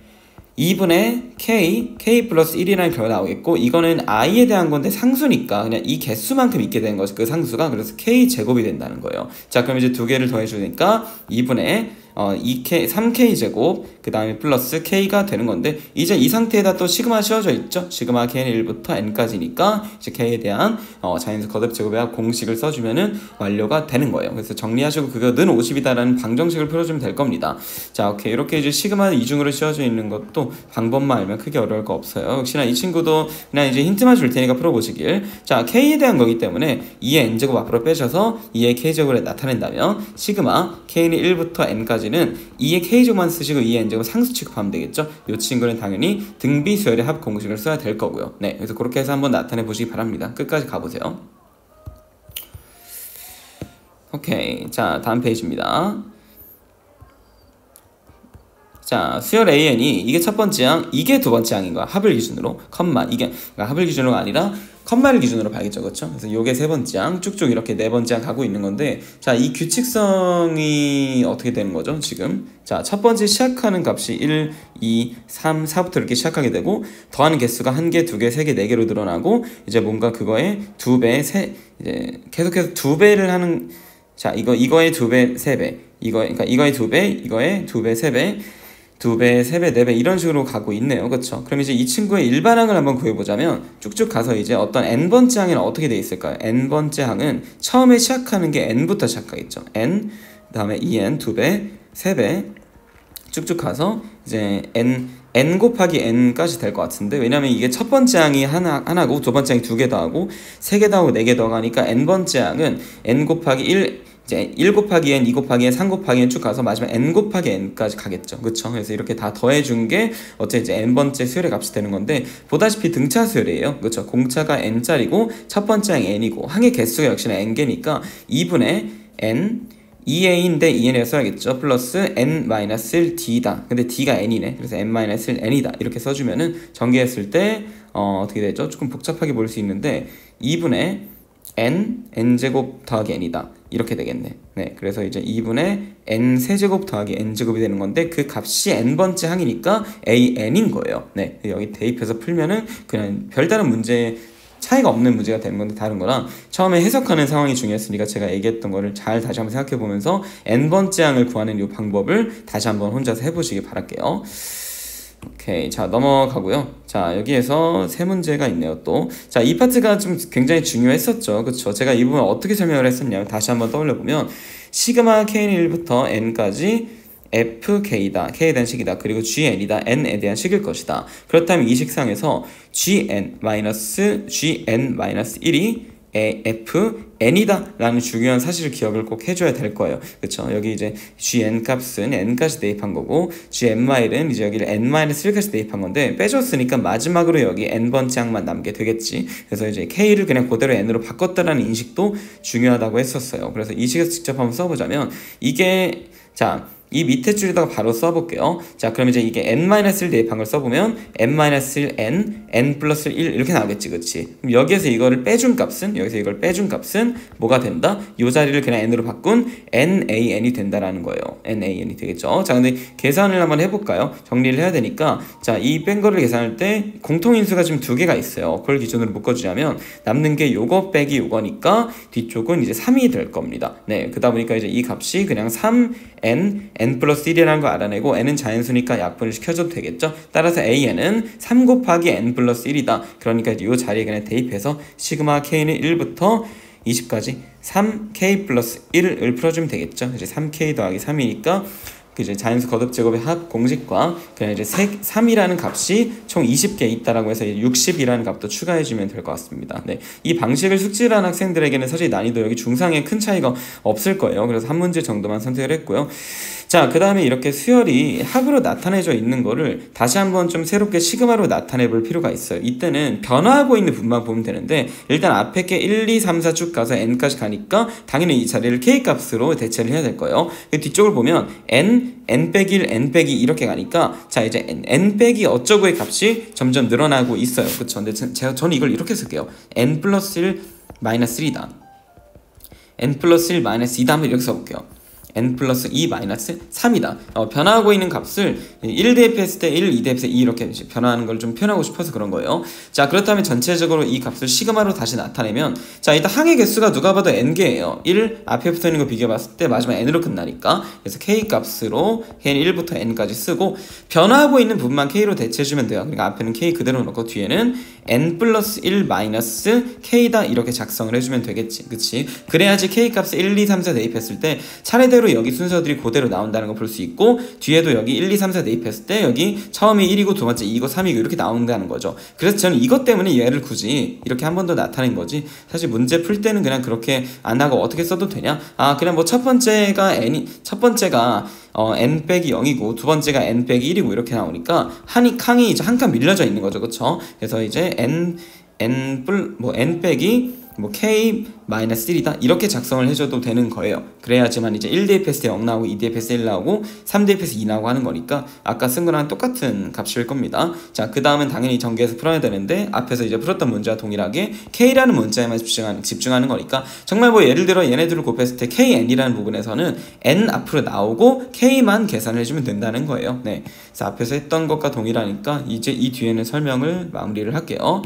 2분의 k 플러스 1이라는 결과 나오겠고, 이거는 i에 대한 건데 상수니까 그냥 이 개수만큼 있게 되는 거죠. 그 상수가. 그래서 k 제곱이 된다는 거예요. 자, 그럼 이제 두 개를 더해주니까 2분의 3k 제곱 그 다음에 플러스 k가 되는 건데, 이제 이 상태에다 또 시그마 씌워져 있죠. 시그마 k는 1부터 n까지니까 이제 k에 대한 자연수 거듭 제곱의 합 공식을 써주면은 완료가 되는 거예요. 그래서 정리하시고 그거 는 50이다라는 방정식을 풀어주면 될 겁니다. 자, 오케이. 이렇게 이제 시그마 이중으로 씌워져 있는 것도 방법만 알면 크게 어려울 거 없어요. 역시나 이 친구도 그냥 이제 힌트만 줄 테니까 풀어보시길. 자, k에 대한 거기 때문에 2의 n제곱 앞으로 빼셔서 2의 k제곱을 나타낸다면 시그마 k는 1부터 n까지는 2의 k제곱만 쓰시고 2의 n제곱 상수 취급하면 되겠죠. 이 친구는 당연히 등비수열의 합 공식을 써야 될 거고요. 네, 그래서 그렇게 해서 한번 나타내 보시기 바랍니다. 끝까지 가보세요. 오케이. 자, 다음 페이지입니다. 자, 수열 AN이 이게 첫 번째 항, 이게 두 번째 항인 거야. 합을 기준으로. 컴마. 이게 그러니까 합을 기준으로가 아니라 컴마를 기준으로 봐야겠죠. 그렇죠? 그래서 요게 세 번째 항, 쭉쭉 이렇게 네 번째 항 가고 있는 건데, 자, 이 규칙성이 어떻게 되는 거죠, 지금? 자, 첫 번째 시작하는 값이 1, 2, 3, 4부터 이렇게 시작하게 되고, 더하는 개수가 1개, 2개, 3개, 4개로 늘어나고, 이제 뭔가 그거에 2배, 이제 계속해서 2배를 하는, 자, 이거의 2배, 3배, 그러니까 이거의 2배, 이거의 2배, 3배, 2배, 3배, 4배 이런 식으로 가고 있네요. 그렇죠? 그럼 이제 이 친구의 일반항을 한번 구해보자면 쭉쭉 가서 이제 어떤 n번째 항에는 어떻게 돼 있을까요? n번째 항은 처음에 시작하는 게 n부터 시작하겠죠. n, 그 다음에 2n, 2배, 3배, 쭉쭉 가서 이제 n 곱하기 n까지 될 것 같은데, 왜냐면 이게 첫 번째 항이 하나고 두 번째 항이 두 개 더하고 세 개 더하고 네 개 더하니까 n 번째 항은 n 곱하기 1, 이제 1 곱하기 n, 2 곱하기 n, 3 곱하기 n 쭉 가서 마지막 n 곱하기 n까지 가겠죠. 그쵸? 그래서 이렇게 다 더해준 게 어째 이제 n번째 수열의 값이 되는 건데, 보다시피 등차 수열이에요. 그쵸? 공차가 n짜리고 첫 번째 항이 n이고 항의 개수가 역시나 n개니까 2분의 n 2a인데 2n을 써야겠죠. 플러스 n-1d다. 근데 d가 n이네. 그래서 n-1n이다. 이렇게 써주면은 전개했을 때 어떻게 되죠? 조금 복잡하게 볼 수 있는데 2분의 n제곱 더하기 n이다. 이렇게 되겠네. 네, 그래서 이제 2분의 n세제곱 더하기 n제곱이 되는 건데, 그 값이 n번째 항이니까 an인 거예요. 네, 여기 대입해서 풀면은 그냥 별다른 문제 차이가 없는 문제가 되는 건데, 다른 거랑 처음에 해석하는 상황이 중요했으니까 제가 얘기했던 거를 잘 다시 한번 생각해 보면서 n번째 항을 구하는 이 방법을 다시 한번 혼자서 해보시기 바랄게요. 오케이, 자 넘어가고요. 자, 여기에서 세 문제가 있네요. 또 자, 이 파트가 좀 굉장히 중요했었죠. 그쵸? 제가 이 부분 어떻게 설명을 했었냐면, 다시 한번 떠올려 보면 시그마 k는 1부터 n까지 fk다, k에 대한 식이다, 그리고 gn이다, n에 대한 식일 것이다. 그렇다면 이 식상에서 gn-1이 fn이다 라는 중요한 사실을 기억을 꼭 해줘야 될 거예요. 그쵸? 여기 이제 gn 값은 n까지 대입한 거고, gn은 이제 여기를 n-1까지 대입한 건데, 빼줬으니까 마지막으로 여기 n번째 항만 남게 되겠지. 그래서 이제 k를 그냥 그대로 n으로 바꿨다라는 인식도 중요하다고 했었어요. 그래서 이 식에서 직접 한번 써보자면, 이게 자, 이 밑에 줄에다가 바로 써볼게요. 자, 그럼 이제 이게 n-1 대입한 걸 써보면 n-1, n 플러스 1 이렇게 나오겠지, 그치? 그럼 여기에서 이거를 빼준 값은, 뭐가 된다? 이 자리를 그냥 n으로 바꾼 nan이 된다라는 거예요. nan이 되겠죠? 자, 근데 계산을 한번 해볼까요? 정리를 해야 되니까, 자, 이 뺀 거를 계산할 때 공통인수가 지금 두 개가 있어요. 그걸 기준으로 묶어주자면 남는 게 요거 빼기 요거니까 뒤쪽은 이제 3이 될 겁니다. 네, 그러다 보니까 이제 이 값이 그냥 3n n 플러스 1이라는 거 알아내고, n은 자연수니까 약분을 시켜줘도 되겠죠. 따라서 an은 3 곱하기 n 플러스 1이다. 그러니까 이 자리에 그냥 대입해서 시그마 k는 1부터 20까지 3k 플러스 1을 풀어주면 되겠죠. 이제 3k 더하기 3이니까 이제 자연수 거듭 제곱의 합 공식과 그냥 이제 3이라는 값이 총 20개 있다라고 해서 60이라는 값도 추가해주면 될 것 같습니다. 네, 이 방식을 숙지를 한 학생들에게는 사실 난이도 여기 중상에 큰 차이가 없을 거예요. 그래서 한 문제 정도만 선택을 했고요. 자, 그 다음에 이렇게 수열이 합으로 나타내져 있는 거를 다시 한번 좀 새롭게 시그마로 나타내 볼 필요가 있어요. 이때는 변화하고 있는 부분만 보면 되는데, 일단 앞에 게 1, 2, 3, 4 쭉 가서 n까지 가니까 당연히 이 자리를 k 값으로 대체를 해야 될 거예요. 뒤쪽을 보면 n 빼기 1, n 빼기 이렇게 가니까, 자, 이제 n 빼기 어쩌고의 값이 점점 늘어나고 있어요. 그쵸? 근데 저는 이걸 이렇게 쓸게요. n 플러스 1 마이너스 1이다. n 플러스 1 마이너스 2다. 한번 이렇게 써볼게요. n 플러스 2 마이너스 3이다. 변화하고 있는 값을 1 대입했을 때 1, 2 대입했을 때 2 이렇게 변화하는 걸 좀 표현하고 싶어서 그런 거예요. 자, 그렇다면 전체적으로 이 값을 시그마로 다시 나타내면, 자, 일단 항의 개수가 누가 봐도 n개예요. 1 앞에 붙어있는 거 비교해봤을 때 마지막 n으로 끝나니까, 그래서 k 값으로 k는 1부터 n까지 쓰고, 변화하고 있는 부분만 k로 대체해주면 돼요. 그러니까 앞에는 k 그대로 넣고 뒤에는 n 플러스 1 마이너스 k다 이렇게 작성을 해주면 되겠지. 그치? 그래야지 k 값을 1, 2, 3, 4 대입했을 때 차례대로 여기 순서들이 그대로 나온다는 걸 볼 수 있고, 뒤에도 여기 1, 2, 3, 4 대입했을 때 여기 처음이 1이고 두 번째 2이고 3이고 이렇게 나온다는 거죠. 그래서 저는 이것 때문에 얘를 굳이 이렇게 한 번 더 나타낸 거지, 사실 문제 풀 때는 그냥 그렇게 안 하고 어떻게 써도 되냐? 아, 그냥 뭐 첫 번째가 n 빼기 0이고 두 번째가 n 빼기 1이고 이렇게 나오니까 항이 이제 한 칸 밀려져 있는 거죠. 그쵸? 그래서 이제 n 빼기 k 마이너스 1이다 이렇게 작성을 해줘도 되는 거예요. 그래야지만 이제 1 대입했을 때 0 나오고 2 대입했을 때 1 나오고 3 대입했을 때 2 나오고 하는 거니까 아까 쓴 거랑 똑같은 값일 겁니다. 자, 그 다음은 당연히 전개해서 풀어야 되는데, 앞에서 이제 풀었던 문제와 동일하게 k라는 문자에만 집중하는 거니까, 정말 뭐 예를 들어 얘네들을 곱했을 때 kn이라는 부분에서는 n 앞으로 나오고 k만 계산을 해주면 된다는 거예요. 네, 그래서 앞에서 했던 것과 동일하니까 이제 이 뒤에는 설명을 마무리를 할게요.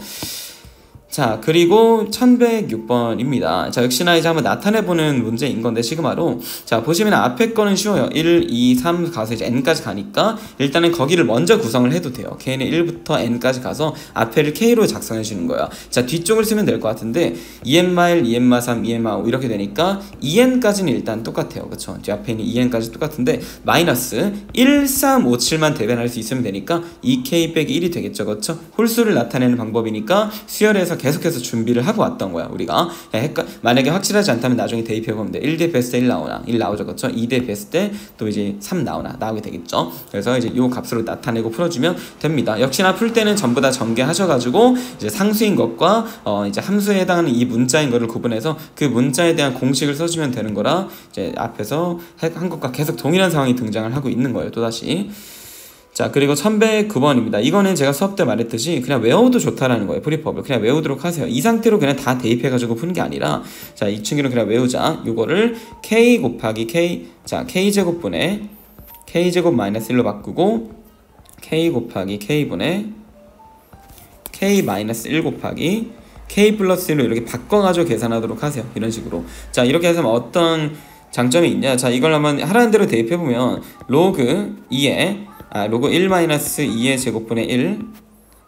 자, 그리고 1106번입니다. 자, 역시나 이제 한번 나타내보는 문제인 건데, 시그마로. 자, 보시면 앞에 거는 쉬워요. 1, 2, 3 가서 이제 n까지 가니까, 일단은 거기를 먼저 구성을 해도 돼요. k는 1부터 n까지 가서 앞에를 k로 작성해 주는 거야. 자, 뒤쪽을 쓰면 될 것 같은데, 2n-1, 2n-3, 2n-5 이렇게 되니까, 2n까지는 일단 똑같아요. 그쵸? 뒤 앞에 있는 2n까지 똑같은데, 마이너스 1, 3, 5, 7만 대변할 수 있으면 되니까, 2k 빼기 1이 되겠죠. 그쵸? 홀수를 나타내는 방법이니까, 수열에서 계속해서 준비를 하고 왔던 거야 우리가. 만약에 확실하지 않다면 나중에 대입해보면 돼. 1 대입했을 때 1 나오나, 1 나오죠. 그쵸? 2 대입했을 때 또 이제 3 나오게 되겠죠. 그래서 이제 요 값으로 나타내고 풀어주면 됩니다. 역시나 풀 때는 전부 다 전개하셔가지고 이제 상수인 것과 이제 함수에 해당하는 이 문자인 거를 구분해서 그 문자에 대한 공식을 써주면 되는 거라, 이제 앞에서 한 것과 계속 동일한 상황이 등장을 하고 있는 거예요. 또다시. 자, 그리고 1109번입니다. 이거는 제가 수업 때 말했듯이 그냥 외워도 좋다라는 거예요. 풀이법을 그냥 외우도록 하세요. 이 상태로 그냥 다 대입해가지고 푸는 게 아니라, 자, 이 친구는 그냥 외우자. 요거를 k 곱하기 k, 자, k제곱분의 k제곱 마이너스 1로 바꾸고, k 곱하기 k분의 k 마이너스 1 곱하기 k 플러스 1로 이렇게 바꿔가지고 계산하도록 하세요. 이런 식으로. 자, 이렇게 해서 어떤 장점이 있냐. 자, 이걸 한번 하라는 대로 대입해보면 로그 2에 로그 1-2의 제곱분의 1,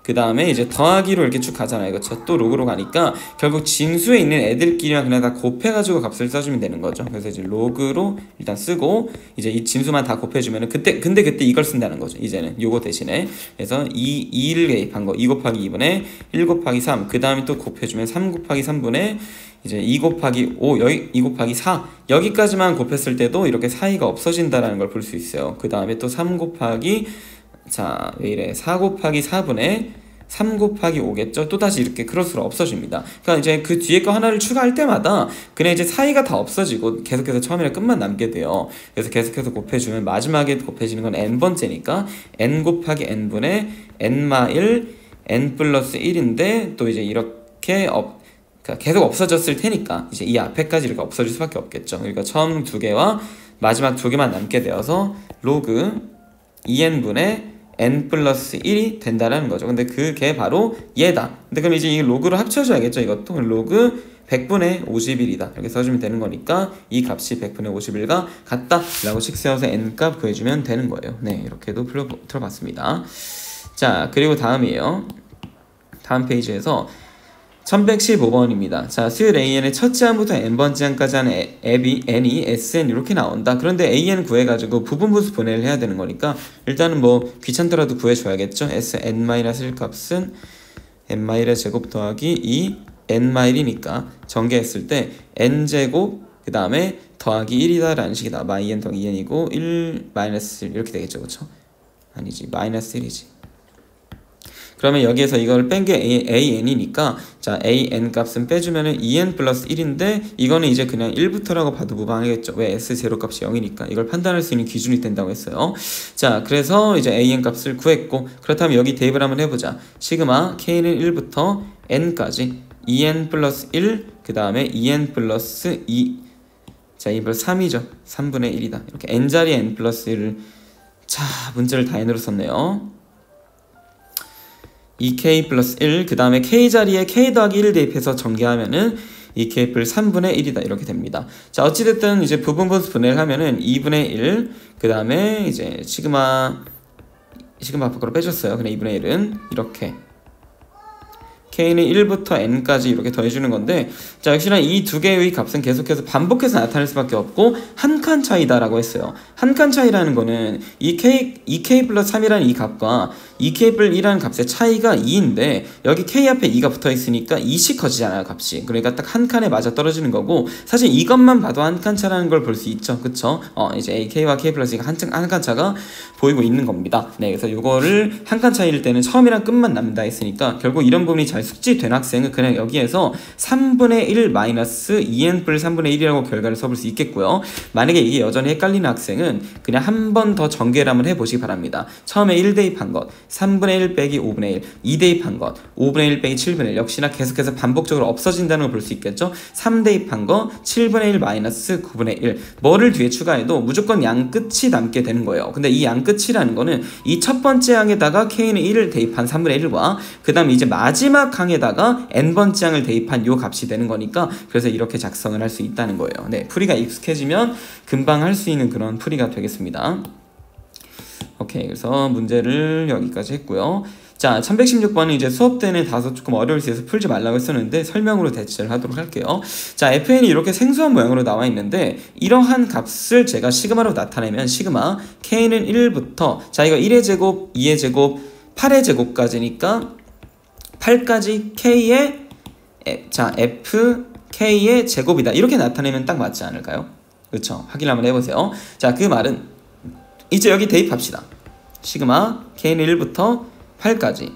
그 다음에 이제 더하기로 이렇게 쭉 가잖아요. 그쵸? 또 로그로 가니까 결국 진수에 있는 애들끼리만 그냥 다 곱해가지고 값을 써주면 되는 거죠. 그래서 이제 로그로 일단 쓰고, 이제 이 진수만 다 곱해주면은 그때 이걸 쓴다는 거죠. 이제는 요거 대신에. 그래서 2를 대입한 거, 2 곱하기 2분의 1 곱하기 3, 그 다음에 또 곱해주면 3 곱하기 3분의 이제 2 곱하기 5, 여기 2 곱하기 4, 여기까지만 곱했을 때도 이렇게 사이가 없어진다라는 걸 볼 수 있어요. 그 다음에 또 3 곱하기, 자, 왜 이래? 4 곱하기 4분의 3 곱하기 5겠죠? 또다시 이렇게 크로스로 없어집니다. 그러니까 이제 그 뒤에 거 하나를 추가할 때마다 그냥 이제 사이가 다 없어지고 계속해서 처음이랑 끝만 남게 돼요. 그래서 계속해서 곱해주면 마지막에 곱해지는 건 n번째니까 n 곱하기 n분의 n-1 n 플러스 1인데, 또 이제 이렇게 그러니까 계속 없어졌을 테니까 이제 이 앞에까지 이렇게 없어질 수밖에 없겠죠. 그러니까 처음 두 개와 마지막 두 개만 남게 되어서 로그 2n분의 n 플러스 1이 된다라는 거죠. 근데 그게 바로 얘다. 근데 그럼 이제 이 로그로 합쳐줘야겠죠. 이것도 로그 100분의 51이다 이렇게 써주면 되는 거니까 이 값이 100분의 51과 같다 라고 식 세워서 n값 구해주면 되는 거예요. 네, 이렇게도 들어봤습니다. 자, 그리고 다음이에요. 다음 페이지에서 1115번입니다. 자, 수열 AN의 첫째 항부터 n번째 항까지 하는 앱이 n이 SN 이렇게 나온다. 그런데 AN 구해가지고 부분분수 분해를 해야 되는 거니까 일단은 뭐 귀찮더라도 구해줘야겠죠. SN-1 값은 n-제곱 더하기 2 n-1이니까 전개했을 때 n제곱 그 다음에 더하기 1이다 라는 식이다. -n 더하기 2n이고 1 -1 이렇게 되겠죠. 그쵸? 아니지, -1이지. 그러면 여기에서 이걸 뺀 게 an이니까, 자, an 값은 빼주면은 2n 플러스 1인데 이거는 이제 그냥 1부터라고 봐도 무방하겠죠. 왜? s0 값이 0이니까. 이걸 판단할 수 있는 기준이 된다고 했어요. 자, 그래서 이제 an 값을 구했고, 그렇다면 여기 대입을 한번 해보자. 시그마 k는 1부터 n까지 2n 플러스 1, 그 다음에 2n 플러스 2, 자, 이 플러스 3이죠. 3분의 1이다. 이렇게 n자리 n 플러스 1을, 자, 문자를 다 n으로 썼네요. 2k 플러스 1, 그 다음에 k 자리에 k 더하기 1을 대입해서 전개하면은 2k 플러스 3분의 1이다 이렇게 됩니다. 자, 어찌됐든 이제 부분분수 분해를 하면은 2분의 1, 그 다음에 이제 시그마 밖으로 빼줬어요. 그냥 2분의 1은 이렇게 k는 1부터 n까지 이렇게 더해주는 건데, 자, 역시나 이 두 개의 값은 계속해서 반복해서 나타날 수밖에 없고 한 칸 차이다라고 했어요. 한 칸 차이라는 거는 2k 플러스 3이라는 이 값과 2k 플러스 1이라는 값의 차이가 2인데 여기 k 앞에 2가 붙어 있으니까 2씩 커지잖아요, 값이. 그러니까 딱 한 칸에 맞아 떨어지는 거고, 사실 이것만 봐도 한 칸 차라는 걸 볼 수 있죠. 그쵸? 이제 k와 k 플러스 2가 한 칸 차가 보이고 있는 겁니다. 네, 그래서 이거를 한 칸 차이일 때는 처음이랑 끝만 남다 했으니까 결국 이런 부분이 잘 숙지된 학생은 그냥 여기에서 3분의 1 마이너스 2n 플러스 3분의 1이라고 결과를 써볼 수 있겠고요. 만약에 이게 여전히 헷갈리는 학생은 그냥 한 번 더 전개를 한번 해보시기 바랍니다. 처음에 1 대입한 것 3분의 1 빼기 5분의 1, 2 대입한 것 5분의 1 빼기 7분의 1, 역시나 계속해서 반복적으로 없어진다는 걸 볼 수 있겠죠. 3 대입한 거 7분의 1 마이너스 9분의 1, 뭐를 뒤에 추가해도 무조건 양 끝이 남게 되는 거예요. 근데 이 양 끝이라는 거는 이 첫 번째 항에다가 k는 1을 대입한 3분의 1과 그 다음에 이제 마지막 항에다가 n번째 항을 대입한 요 값이 되는 거니까 그래서 이렇게 작성을 할 수 있다는 거예요. 네, 풀이가 익숙해지면 금방 할 수 있는 그런 풀이가 되겠습니다. 오케이, 그래서 문제를 여기까지 했고요. 자, 1116번은 이제 수업 때는 다소 조금 어려울 수 있어서 풀지 말라고 했었는데 설명으로 대체를 하도록 할게요. 자, fn이 이렇게 생소한 모양으로 나와 있는데 이러한 값을 제가 시그마로 나타내면 시그마 k는 1부터 자, 이거 1의 제곱, 2의 제곱, 8의 제곱까지니까 8까지 k의 자, f k의 제곱이다. 이렇게 나타내면 딱 맞지 않을까요? 그렇죠? 확인 한번 해보세요. 자, 그 말은 이제 여기 대입합시다. 시그마 k는 1부터 8까지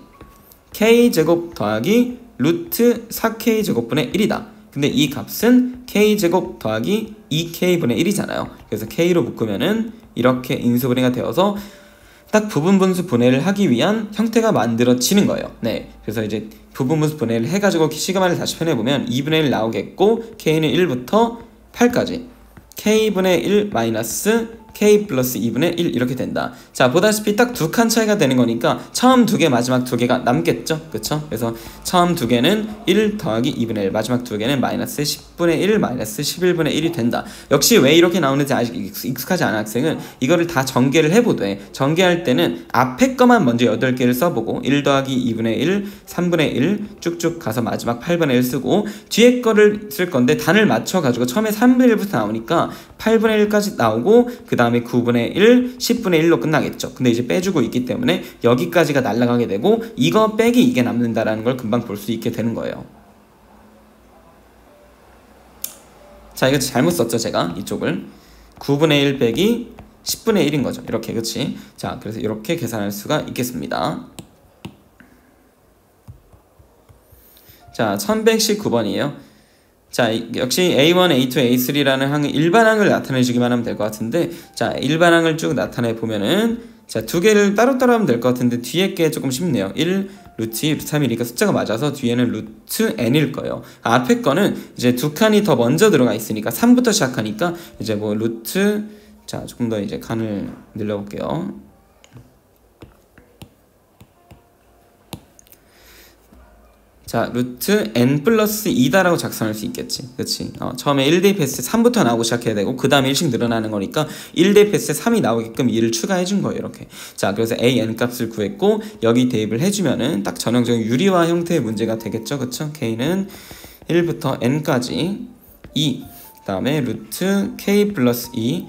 k제곱 더하기 루트 4k제곱분의 1이다. 근데 이 값은 k제곱 더하기 2k분의 1이잖아요. 그래서 k로 묶으면은 이렇게 인수분해가 되어서 딱 부분분수 분해를 하기 위한 형태가 만들어지는 거예요. 네, 그래서 이제 부분분수 분해를 해가지고 시그마를 다시 펴내보면 2분의 1 나오겠고 k는 1부터 8까지 k분의 1 마이너스 k 플러스 2분의 1 이렇게 된다. 자, 보다시피 딱 두 칸 차이가 되는 거니까 처음 두 개, 마지막 두 개가 남겠죠? 그쵸? 그래서 처음 두 개는 1 더하기 2분의 1, 마지막 두 개는 마이너스 10분의 1, 마이너스 11분의 1이 된다. 역시 왜 이렇게 나오는지 아직 익숙하지 않은 학생은 이거를 다 전개를 해보되 전개할 때는 앞에 거만 먼저 8개를 써보고 1 더하기 2분의 1, 3분의 1 쭉쭉 가서 마지막 8분의 1 쓰고 뒤에 거를 쓸 건데 단을 맞춰가지고 처음에 3분의 1부터 나오니까 8분의 1까지 나오고 그 다음에 9분의 1, 10분의 1로 끝나겠죠. 근데 이제 빼주고 있기 때문에 여기까지가 날아가게 되고 이거 빼기 이게 남는다라는 걸 금방 볼 수 있게 되는 거예요. 자, 이거 잘못 썼죠, 제가 이쪽을. 9분의 1 빼기 10분의 1인 거죠. 이렇게, 그치? 자, 그래서 이렇게 계산할 수가 있겠습니다. 자, 1119번이에요. 자, 역시 A1, A2, A3라는 항의 일반항을 나타내주기만 하면 될 것 같은데 자, 일반항을 쭉 나타내 보면은 자, 두 개를 따로따로 하면 될 것 같은데 뒤에 게 조금 쉽네요. 1, 루트 2, 루트 3이니까 숫자가 맞아서 뒤에는 루트 n일 거예요. 앞에 거는 이제 두 칸이 더 먼저 들어가 있으니까 3부터 시작하니까 이제 뭐 루트 자, 조금 더 이제 칸을 늘려볼게요. 자, 루트 n 플러스 2다라고 작성할 수 있겠지. 그치? 처음에 1 대입했을 때 3부터 나오고 시작해야 되고 그 다음에 1씩 늘어나는 거니까 1 대입했을 때 3이 나오게끔 2를 추가해 준 거예요. 이렇게. 자, 그래서 a n 값을 구했고 여기 대입을 해주면은 딱 전형적인 유리화 형태의 문제가 되겠죠. 그쵸? k는 1부터 n까지 2 그 다음에 루트 k 플러스 2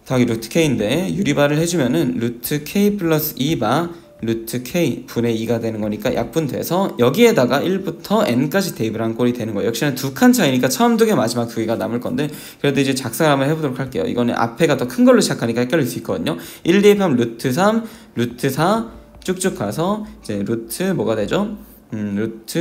더하기 루트 k인데 유리화를 해주면은 루트 k 플러스 2바 루트 k 분의 2가 되는 거니까 약분돼서 여기에다가 1부터 n까지 대입을 한 꼴이 되는 거예요. 역시나 두 칸 차이니까 처음 두 개, 마지막 두 개가 남을 건데 그래도 이제 작성을 한번 해보도록 할게요. 이거는 앞에가 더 큰 걸로 시작하니까 헷갈릴 수 있거든요. 1 대입하면 루트 3, 루트 4 쭉쭉 가서 이제 루트 뭐가 되죠? 루트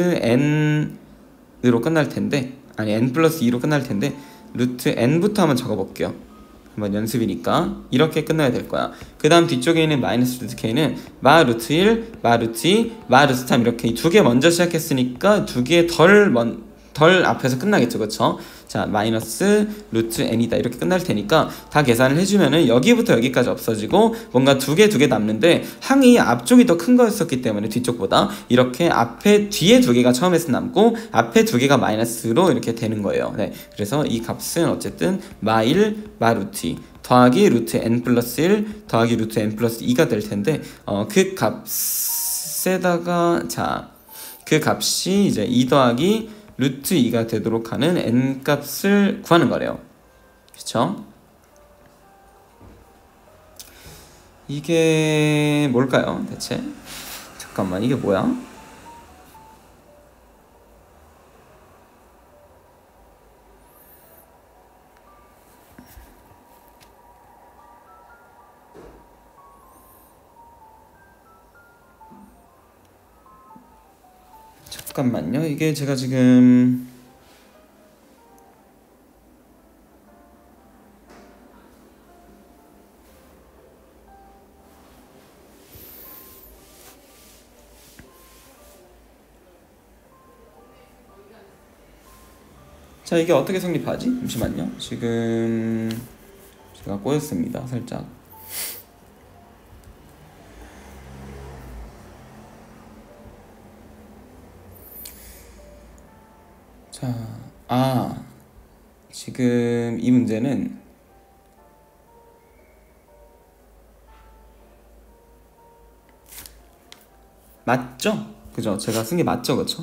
n으로 끝날 텐데 아니 n 플러스 2로 끝날 텐데 루트 n부터 한번 적어볼게요. 한번 연습이니까 이렇게 끝나야 될 거야. 그 다음 뒤쪽에 있는 마이너스 루트 k는 마 루트 1, 마 루트 2, 마 루트 3 이렇게 이 두 개 먼저 시작했으니까 두 개 덜 앞에서 끝나겠죠. 그쵸? 자, 마이너스 루트 n이다 이렇게 끝날 테니까 다 계산을 해주면은 여기부터 여기까지 없어지고 뭔가 두 개 남는데 항이 앞쪽이 더 큰 거였었기 때문에 뒤쪽보다 이렇게 뒤에 두 개가 처음에서 남고 앞에 두 개가 마이너스로 이렇게 되는 거예요. 네, 그래서 이 값은 어쨌든 마 1, 마 루트 2 더하기 루트 n 플러스 1 더하기 루트 n 플러스 2가 될 텐데 그 값에다가 자, 그 값이 이제 2 더하기 루트 2가 되도록 하는 n 값을 구하는 거래요. 그쵸? 이게 뭘까요, 대체? 잠깐만, 이게 뭐야? 잠깐만요. 이게 제가 지금 자, 이게 어떻게 성립하지? 잠시만요. 지금 제가 꼬였습니다. 살짝. 자, 지금 이 문제는 맞죠? 그죠? 제가 쓴 게 맞죠? 그쵸?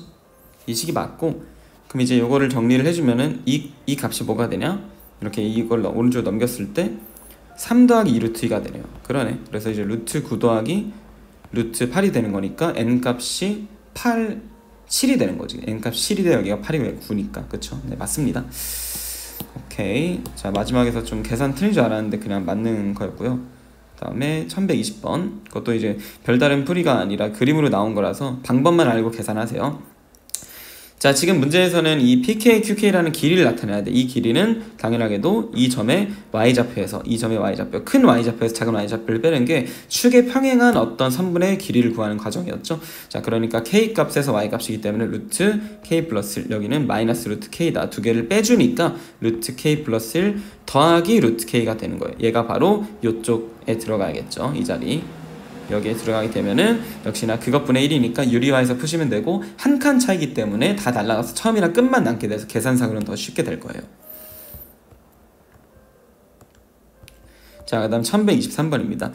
이 식이 맞고, 그럼 이제 요거를 정리를 해주면은 이 값이 뭐가 되냐? 이렇게 이걸 오른쪽으로 넘겼을 때 3 더하기 2 루트 2가 되네요. 그러네. 그래서 이제 루트 9 더하기 루트 8이 되는 거니까 n 값이 7이 되는 거지. n 값이 7이 돼. 여기가 8이고 9니까. 그쵸? 네, 맞습니다. 오케이. 자, 마지막에서 좀 계산 틀린 줄 알았는데 그냥 맞는 거였고요. 다음에 1120번. 그것도 이제 별다른 풀이가 아니라 그림으로 나온 거라서 방법만 알고 계산하세요. 자, 지금 문제에서는 이 PK, QK라는 길이를 나타내야 돼. 이 길이는 당연하게도 이 점의 Y좌표에서, 이 점의 Y좌표, 큰 Y좌표에서 작은 Y좌표를 빼는 게 축에 평행한 어떤 선분의 길이를 구하는 과정이었죠. 자, 그러니까 K 값에서 Y 값이기 때문에 루트 K 플러스 1, 여기는 마이너스 루트 K다. 두 개를 빼주니까 루트 K 플러스 1 더하기 루트 K가 되는 거예요. 얘가 바로 이쪽에 들어가야겠죠. 이 자리. 여기에 들어가게 되면은 역시나 그것분의 1이니까 유리화해서 푸시면 되고, 한 칸 차이기 때문에 다 날라가서 처음이랑 끝만 남게 돼서 계산상으로는 더 쉽게 될 거예요. 자, 그 다음 1123번입니다.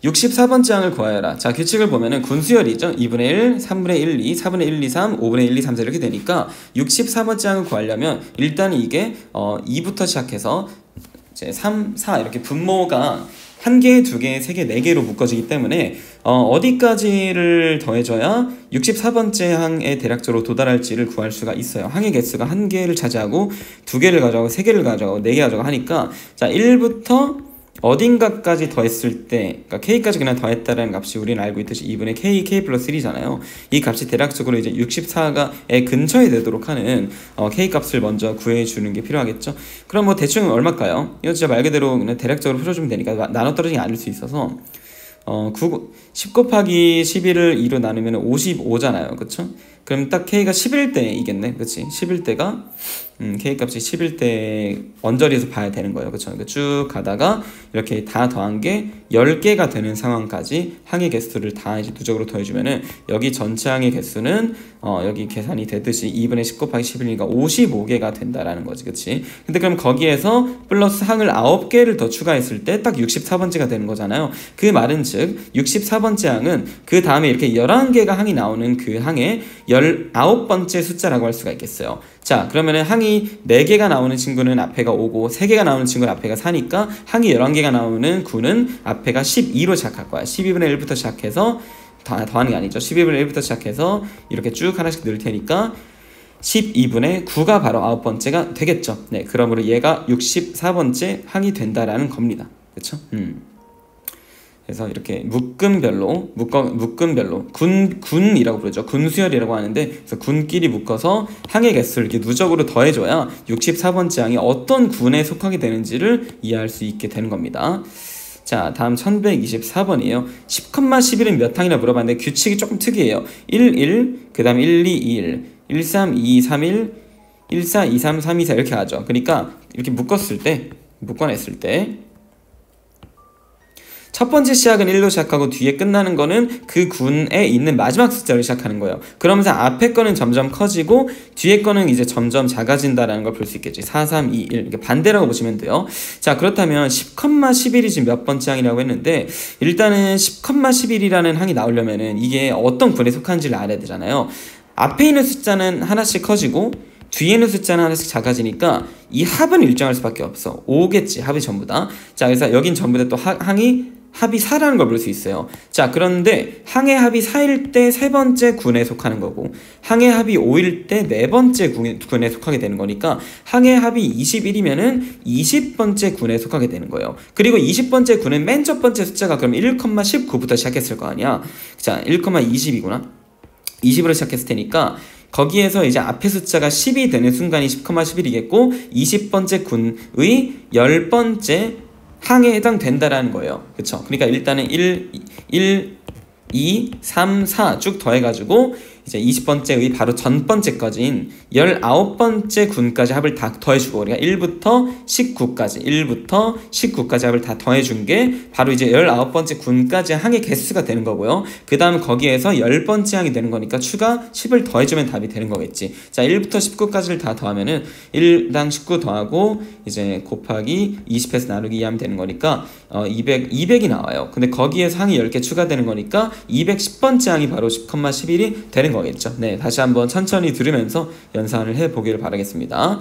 64번째 항을 구하여라. 자, 규칙을 보면은 군수열이죠. 2분의 1, 3분의 1, 2, 4분의 1, 2, 3, 5분의 1, 2, 3, 4 이렇게 되니까 64번째 항을 구하려면 일단 이게 2부터 시작해서 이제 3, 4 이렇게 분모가 1개, 2개, 3개, 4개로 묶어지기 때문에 어디까지를 더해줘야 64번째 항에 대략적으로 도달할지를 구할 수가 있어요. 항의 개수가 1개를 차지하고 2개를 가져가고 3개를 가져가고 4개 가져가고 하니까, 자, 1부터 어딘가까지 더했을 때, 그러니까 k까지 그냥 더했다라는 값이 우리는 알고 있듯이 2분의 k 플러스 1이잖아요. 이 값이 대략적으로 이제 64의 근처에 되도록 하는 k 값을 먼저 구해주는 게 필요하겠죠. 그럼 뭐 대충 얼마일까요? 이거 진짜 말 그대로 그냥 대략적으로 풀어주면 되니까 나눠 떨어지지 않을 수 있어서 10 곱하기 11을 2로 나누면 55잖아요. 그쵸? 그럼 딱 k가 11대이겠네. 그치? 11대가 k 값이 11대 원저리에서 봐야 되는 거예요. 그쵸? 그러니까 쭉 가다가 이렇게 다 더한 게 10개가 되는 상황까지 항의 개수를 다 이제 누적으로 더해주면은 여기 전체 항의 개수는 여기 계산이 되듯이 2분의 10 곱하기 11이니까 55개가 된다라는 거지. 그치? 근데 그럼 거기에서 플러스 항을 9개를 더 추가했을 때 딱 64번째가 되는 거잖아요. 그 말은 즉 64번째 항은 그 다음에 이렇게 11개가 항이 나오는 그 항의 19번째 숫자라고 할 수가 있겠어요. 자, 그러면은 항이 4개가 나오는 친구는 앞에가 5고 3개가 나오는 친구는 앞에가 4니까 항이 11개가 나오는 9는 앞에가 12로 시작할 거야. 12분의 1부터 시작해서 더하는 게 아니죠. 12분의 1부터 시작해서 이렇게 쭉 하나씩 늘 테니까 12분의 9가 바로 9번째가 되겠죠. 네, 그러므로 얘가 64번째 항이 된다라는 겁니다. 그쵸? 그래서 이렇게 묶음별로 군이라고 부르죠. 군수열이라고 하는데, 그래서 군끼리 묶어서 항의 개수를 이렇게 누적으로 더해줘야 64번째 항이 어떤 군에 속하게 되는지를 이해할 수 있게 되는 겁니다. 자, 다음 1124번이에요. 10,11은 몇 항이나 물어봤는데 규칙이 조금 특이해요. 1, 1, 그 다음 1, 2, 2, 1, 1, 3, 2, 3, 1, 1, 4, 2, 3, 3, 2, 4 이렇게 하죠. 그러니까 이렇게 묶어냈을 때 첫 번째 시작은 1로 시작하고 뒤에 끝나는 거는 그 군에 있는 마지막 숫자로 시작하는 거예요. 그러면서 앞에 거는 점점 커지고 뒤에 거는 이제 점점 작아진다라는 걸 볼 수 있겠지. 4, 3, 2, 1 이렇게 반대라고 보시면 돼요. 자, 그렇다면 10,11이 지금 몇 번째 항이라고 했는데, 일단은 10,11이라는 항이 나오려면은 이게 어떤 군에 속한지를 알아야 되잖아요. 앞에 있는 숫자는 하나씩 커지고 뒤에 있는 숫자는 하나씩 작아지니까 이 합은 일정할 수밖에 없어. 5겠지, 합이 전부 다. 자, 그래서 여긴 전부 다 또 합이 4라는 걸 볼 수 있어요. 자, 그런데 항의 합이 4일 때 세 번째 군에 속하는 거고, 항의 합이 5일 때 네 번째 군에 속하게 되는 거니까 항의 합이 21이면은 20번째 군에 속하게 되는 거예요. 그리고 20번째 군은 맨 첫 번째 숫자가 그럼 1,19부터 시작했을 거 아니야. 자, 1,20이구나. 20으로 시작했을 테니까 거기에서 이제 앞에 숫자가 10이 되는 순간이 10,11이겠고 20번째 군의 10번째 항에 해당된다라는 거예요. 그쵸? 그러니까 일단은 1, 2, 3, 4 쭉 더해가지고 이제 20번째의 바로 전 번째까지인 19번째 군까지 합을 다 더해주고, 우리가 1부터 19까지 합을 다 더해준 게 바로 이제 19번째 군까지 항의 개수가 되는 거고요. 그 다음 거기에서 10번째 항이 되는 거니까 추가 10을 더해주면 답이 되는 거겠지. 자, 1부터 19까지를 다 더하면은 1당 19 더하고 이제 곱하기 20해서 나누기 2 하면 되는 거니까 200이 나와요. 근데 거기에서 항이 10개 추가되는 거니까 210번째 항이 바로 10,11이 되는 거겠죠. 네, 다시 한번 천천히 들으면서 연산을 해보기를 바라겠습니다.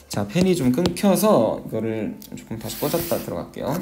자, 펜이 좀 끊겨서 이거를 조금 다시 꽂았다 들어갈게요.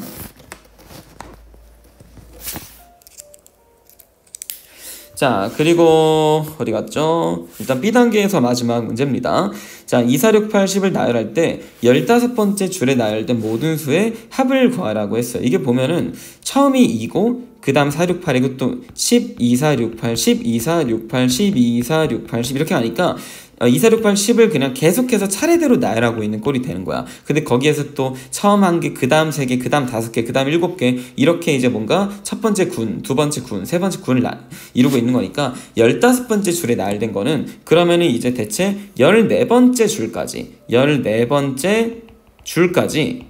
자, 그리고 어디 갔죠? 일단 B단계에서 마지막 문제입니다. 자, 2, 4, 6, 8, 10을 나열할 때 15번째 줄에 나열된 모든 수의 합을 구하라고 했어요. 이게 보면은 처음이 2고 그 다음 4, 6, 8이고 또 10, 2, 4, 6, 8, 10, 2, 4, 6, 8, 10, 2, 4, 6, 8, 10 이렇게 하니까 2, 4, 6, 8, 10을 그냥 계속해서 차례대로 나열하고 있는 꼴이 되는 거야. 근데 거기에서 또 처음 한 개, 그 다음 3개, 그 다음 5개, 그 다음 7개 이렇게 이제 뭔가 첫 번째 군, 두 번째 군, 세 번째 군을 이루고 있는 거니까 15번째 줄에 나열된 거는 그러면은 이제 대체 14번째 줄까지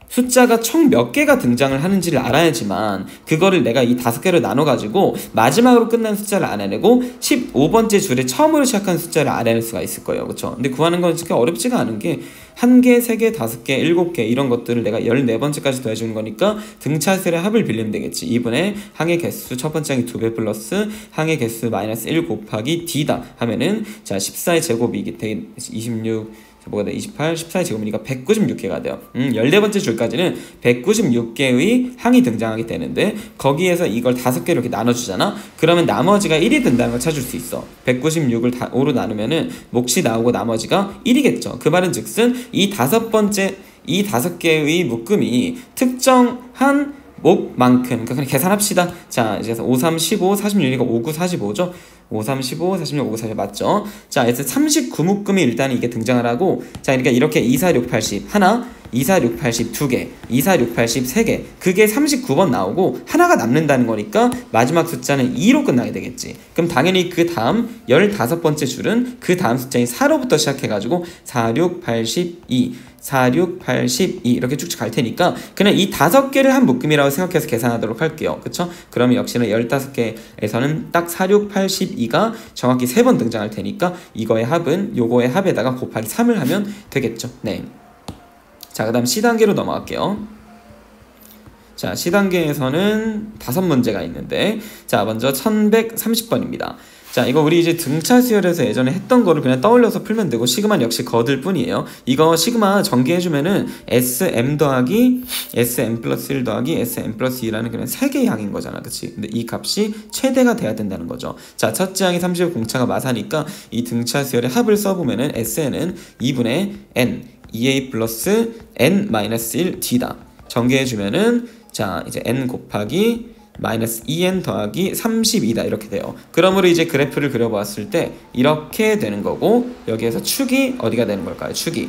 숫자가 총 몇 개가 등장을 하는지를 알아야지만 그거를 내가 이 5개로 나눠가지고 마지막으로 끝난 숫자를 알아내고 15번째 줄에 처음으로 시작한 숫자를 알아낼 수가 있을 거예요. 그쵸? 근데 구하는 건 진짜 어렵지가 않은 게 1개, 3개, 5개, 7개 이런 것들을 내가 14번째까지 더해주는 거니까 등차수의 합을 빌리면 되겠지. 2분의 항의 개수 첫 번째 항이 2배 플러스 항의 개수 마이너스 1 곱하기 D다 하면은 자 14의 제곱이 이게 되게 26 뭐가 돼? 28, 14의 제곱이니까 196개가 돼요. 14번째 줄까지는 196개의 항이 등장하게 되는데 거기에서 이걸 5개로 이렇게 나눠주잖아? 그러면 나머지가 1이 된다는 걸 찾을 수 있어. 196을 5로 나누면은 몫이 나오고 나머지가 1이겠죠. 그 말은 즉슨 이 5개의 묶음이 특정한 몫만큼, 그러니까 그냥 계산합시다. 자, 이제 5, 3, 15, 46이니까 5, 9, 45죠? 5, 3, 15, 46, 5, 9, 45 맞죠? 자, 그래서 39묶음이 일단 이게 등장을 하고, 자, 그러니까 이렇게 2, 4, 6, 80 하나, 2, 4, 6, 80 2개, 2, 4, 6, 80 3개, 그게 39번 나오고 하나가 남는다는 거니까 마지막 숫자는 2로 끝나게 되겠지. 그럼 당연히 그 다음 15번째 줄은 그 다음 숫자인 4로부터 시작해가지고 4, 6, 82 4, 6, 8, 12 이렇게 쭉쭉 갈 테니까 그냥 이 5개를 한 묶음이라고 생각해서 계산하도록 할게요. 그쵸? 그러면 역시나 15개에서는 딱 4, 6, 8, 12가 정확히 3번 등장할 테니까 이거의 합은 요거의 합에다가 곱하기 3을 하면 되겠죠. 네. 자, 그 다음 C단계로 넘어갈게요. 자, C단계에서는 5문제가 있는데 자, 먼저 1130번입니다. 자, 이거 우리 이제 등차 수열에서 예전에 했던 거를 그냥 떠올려서 풀면 되고 시그마는 역시 거들 뿐이에요. 이거 시그마 전개해주면은 SM 더하기 SM 플러스 1 더하기 SM 플러스 2라는 그냥 3개의 항인 거잖아. 그치? 근데 이 값이 최대가 돼야 된다는 거죠. 자, 첫째 항이 30의 공차가 마사니까 이 등차 수열의 합을 써보면은 SN은 2분의 N 2A 플러스 N 마이너스 1 D다. 전개해주면은 자, 이제 N 곱하기 마이너스 2n 더하기 32다 이렇게 돼요. 그러므로 이제 그래프를 그려보았을 때 이렇게 되는 거고 여기에서 축이 어디가 되는 걸까요? 축이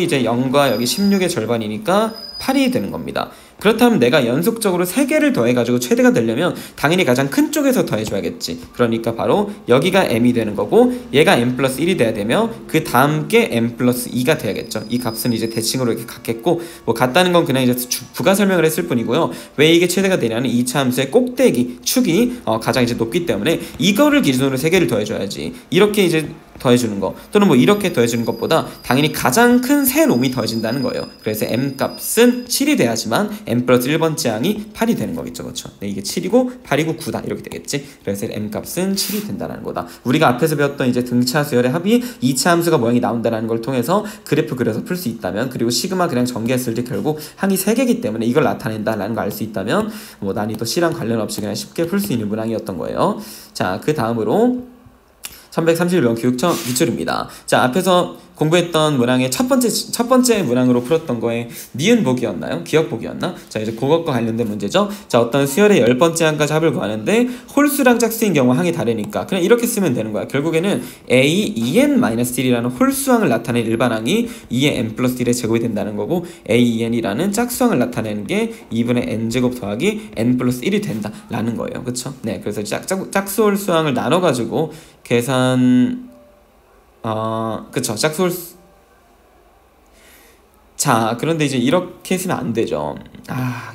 이제 0과 여기 16의 절반이니까 8이 되는 겁니다. 그렇다면 내가 연속적으로 3개를 더해가지고 최대가 되려면 당연히 가장 큰 쪽에서 더해줘야겠지. 그러니까 바로 여기가 m이 되는 거고 얘가 m 플러스 1이 돼야 되며 그 다음 게 m 플러스 2가 돼야겠죠. 이 값은 이제 대칭으로 이렇게 갖겠고 뭐 같다는 건 그냥 이제 부가 설명을 했을 뿐이고요. 왜 이게 최대가 되냐는 2차 함수의 꼭대기 축이 가장 이제 높기 때문에 이거를 기준으로 3개를 더해줘야지. 이렇게 이제 더해주는 거 또는 뭐 이렇게 더해주는 것보다 당연히 가장 큰 세 놈이 더해진다는 거예요. 그래서 m 값은 7이 돼야지만 m 플러스 1번째 항이 8이 되는 거겠죠. 그렇죠? 네, 이게 7이고 8이고 9다 이렇게 되겠지. 그래서 m 값은 7이 된다는 거다. 우리가 앞에서 배웠던 이제 등차 수열의 합이 2차 함수가 모양이 나온다는 걸 통해서 그래프 그려서 풀 수 있다면 그리고 시그마 그냥 전개했을 때 결국 항이 3개이기 때문에 이걸 나타낸다라는 걸 알 수 있다면 뭐 난이도 C랑 관련 없이 그냥 쉽게 풀 수 있는 문항이었던 거예요. 자, 그 다음으로 1131번 교육청 기출입니다. 자, 앞에서 공부했던 문항의 첫 번째 문항으로 풀었던 거에 니은 보기였나요? 기억 보기였나? 자, 이제 그것과 관련된 문제죠. 자, 어떤 수열의 10번째 항까지 합을 구하는데 홀수랑 짝수인 경우 항이 다르니까 그냥 이렇게 쓰면 되는 거야. 결국에는 a 2n-1이라는 홀수항을 나타낸 일반항이 2의 n 플러스 1의 제곱이 된다는 거고 a 2n이라는 짝수항을 나타내는 게 2분의 n제곱 더하기 n 플러스 1이 된다라는 거예요. 그쵸? 네, 그래서 짝수 홀수항을 나눠가지고 계산 그쵸. 짝수홀수. 자, 그런데 이제 이렇게 쓰면 안 되죠.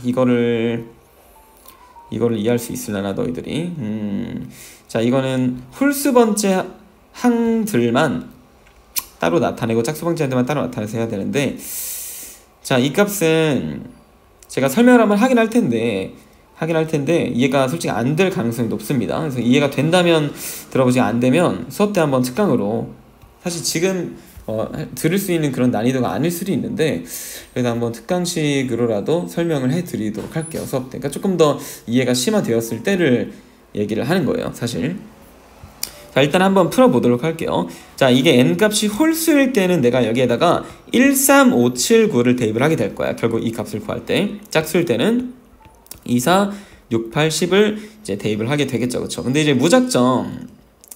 이거를 이해할 수 있으려나 너희들이. 자, 이거는 홀수 번째 항들만 따로 나타내고 짝수 번째 항들만 따로 나타내서 해야 되는데, 자, 이 값은 제가 설명을 한번 하긴 할 텐데 이해가 솔직히 안 될 가능성이 높습니다. 그래서 이해가 된다면 들어보지, 안 되면 수업 때 한번 특강으로, 사실 지금 들을 수 있는 그런 난이도가 아닐 수도 있는데 그래도 한번 특강식으로라도 설명을 해드리도록 할게요. 수업 때. 그러니까 조금 더 이해가 심화되었을 때를 얘기를 하는 거예요, 사실. 자, 일단 한번 풀어보도록 할게요. 자, 이게 n값이 홀수일 때는 내가 여기에다가 13579를 대입을 하게 될 거야. 결국 이 값을 구할 때. 짝수일 때는 2, 4, 6, 8, 10을 이제 대입을 하게 되겠죠. 그쵸? 근데 이제 무작정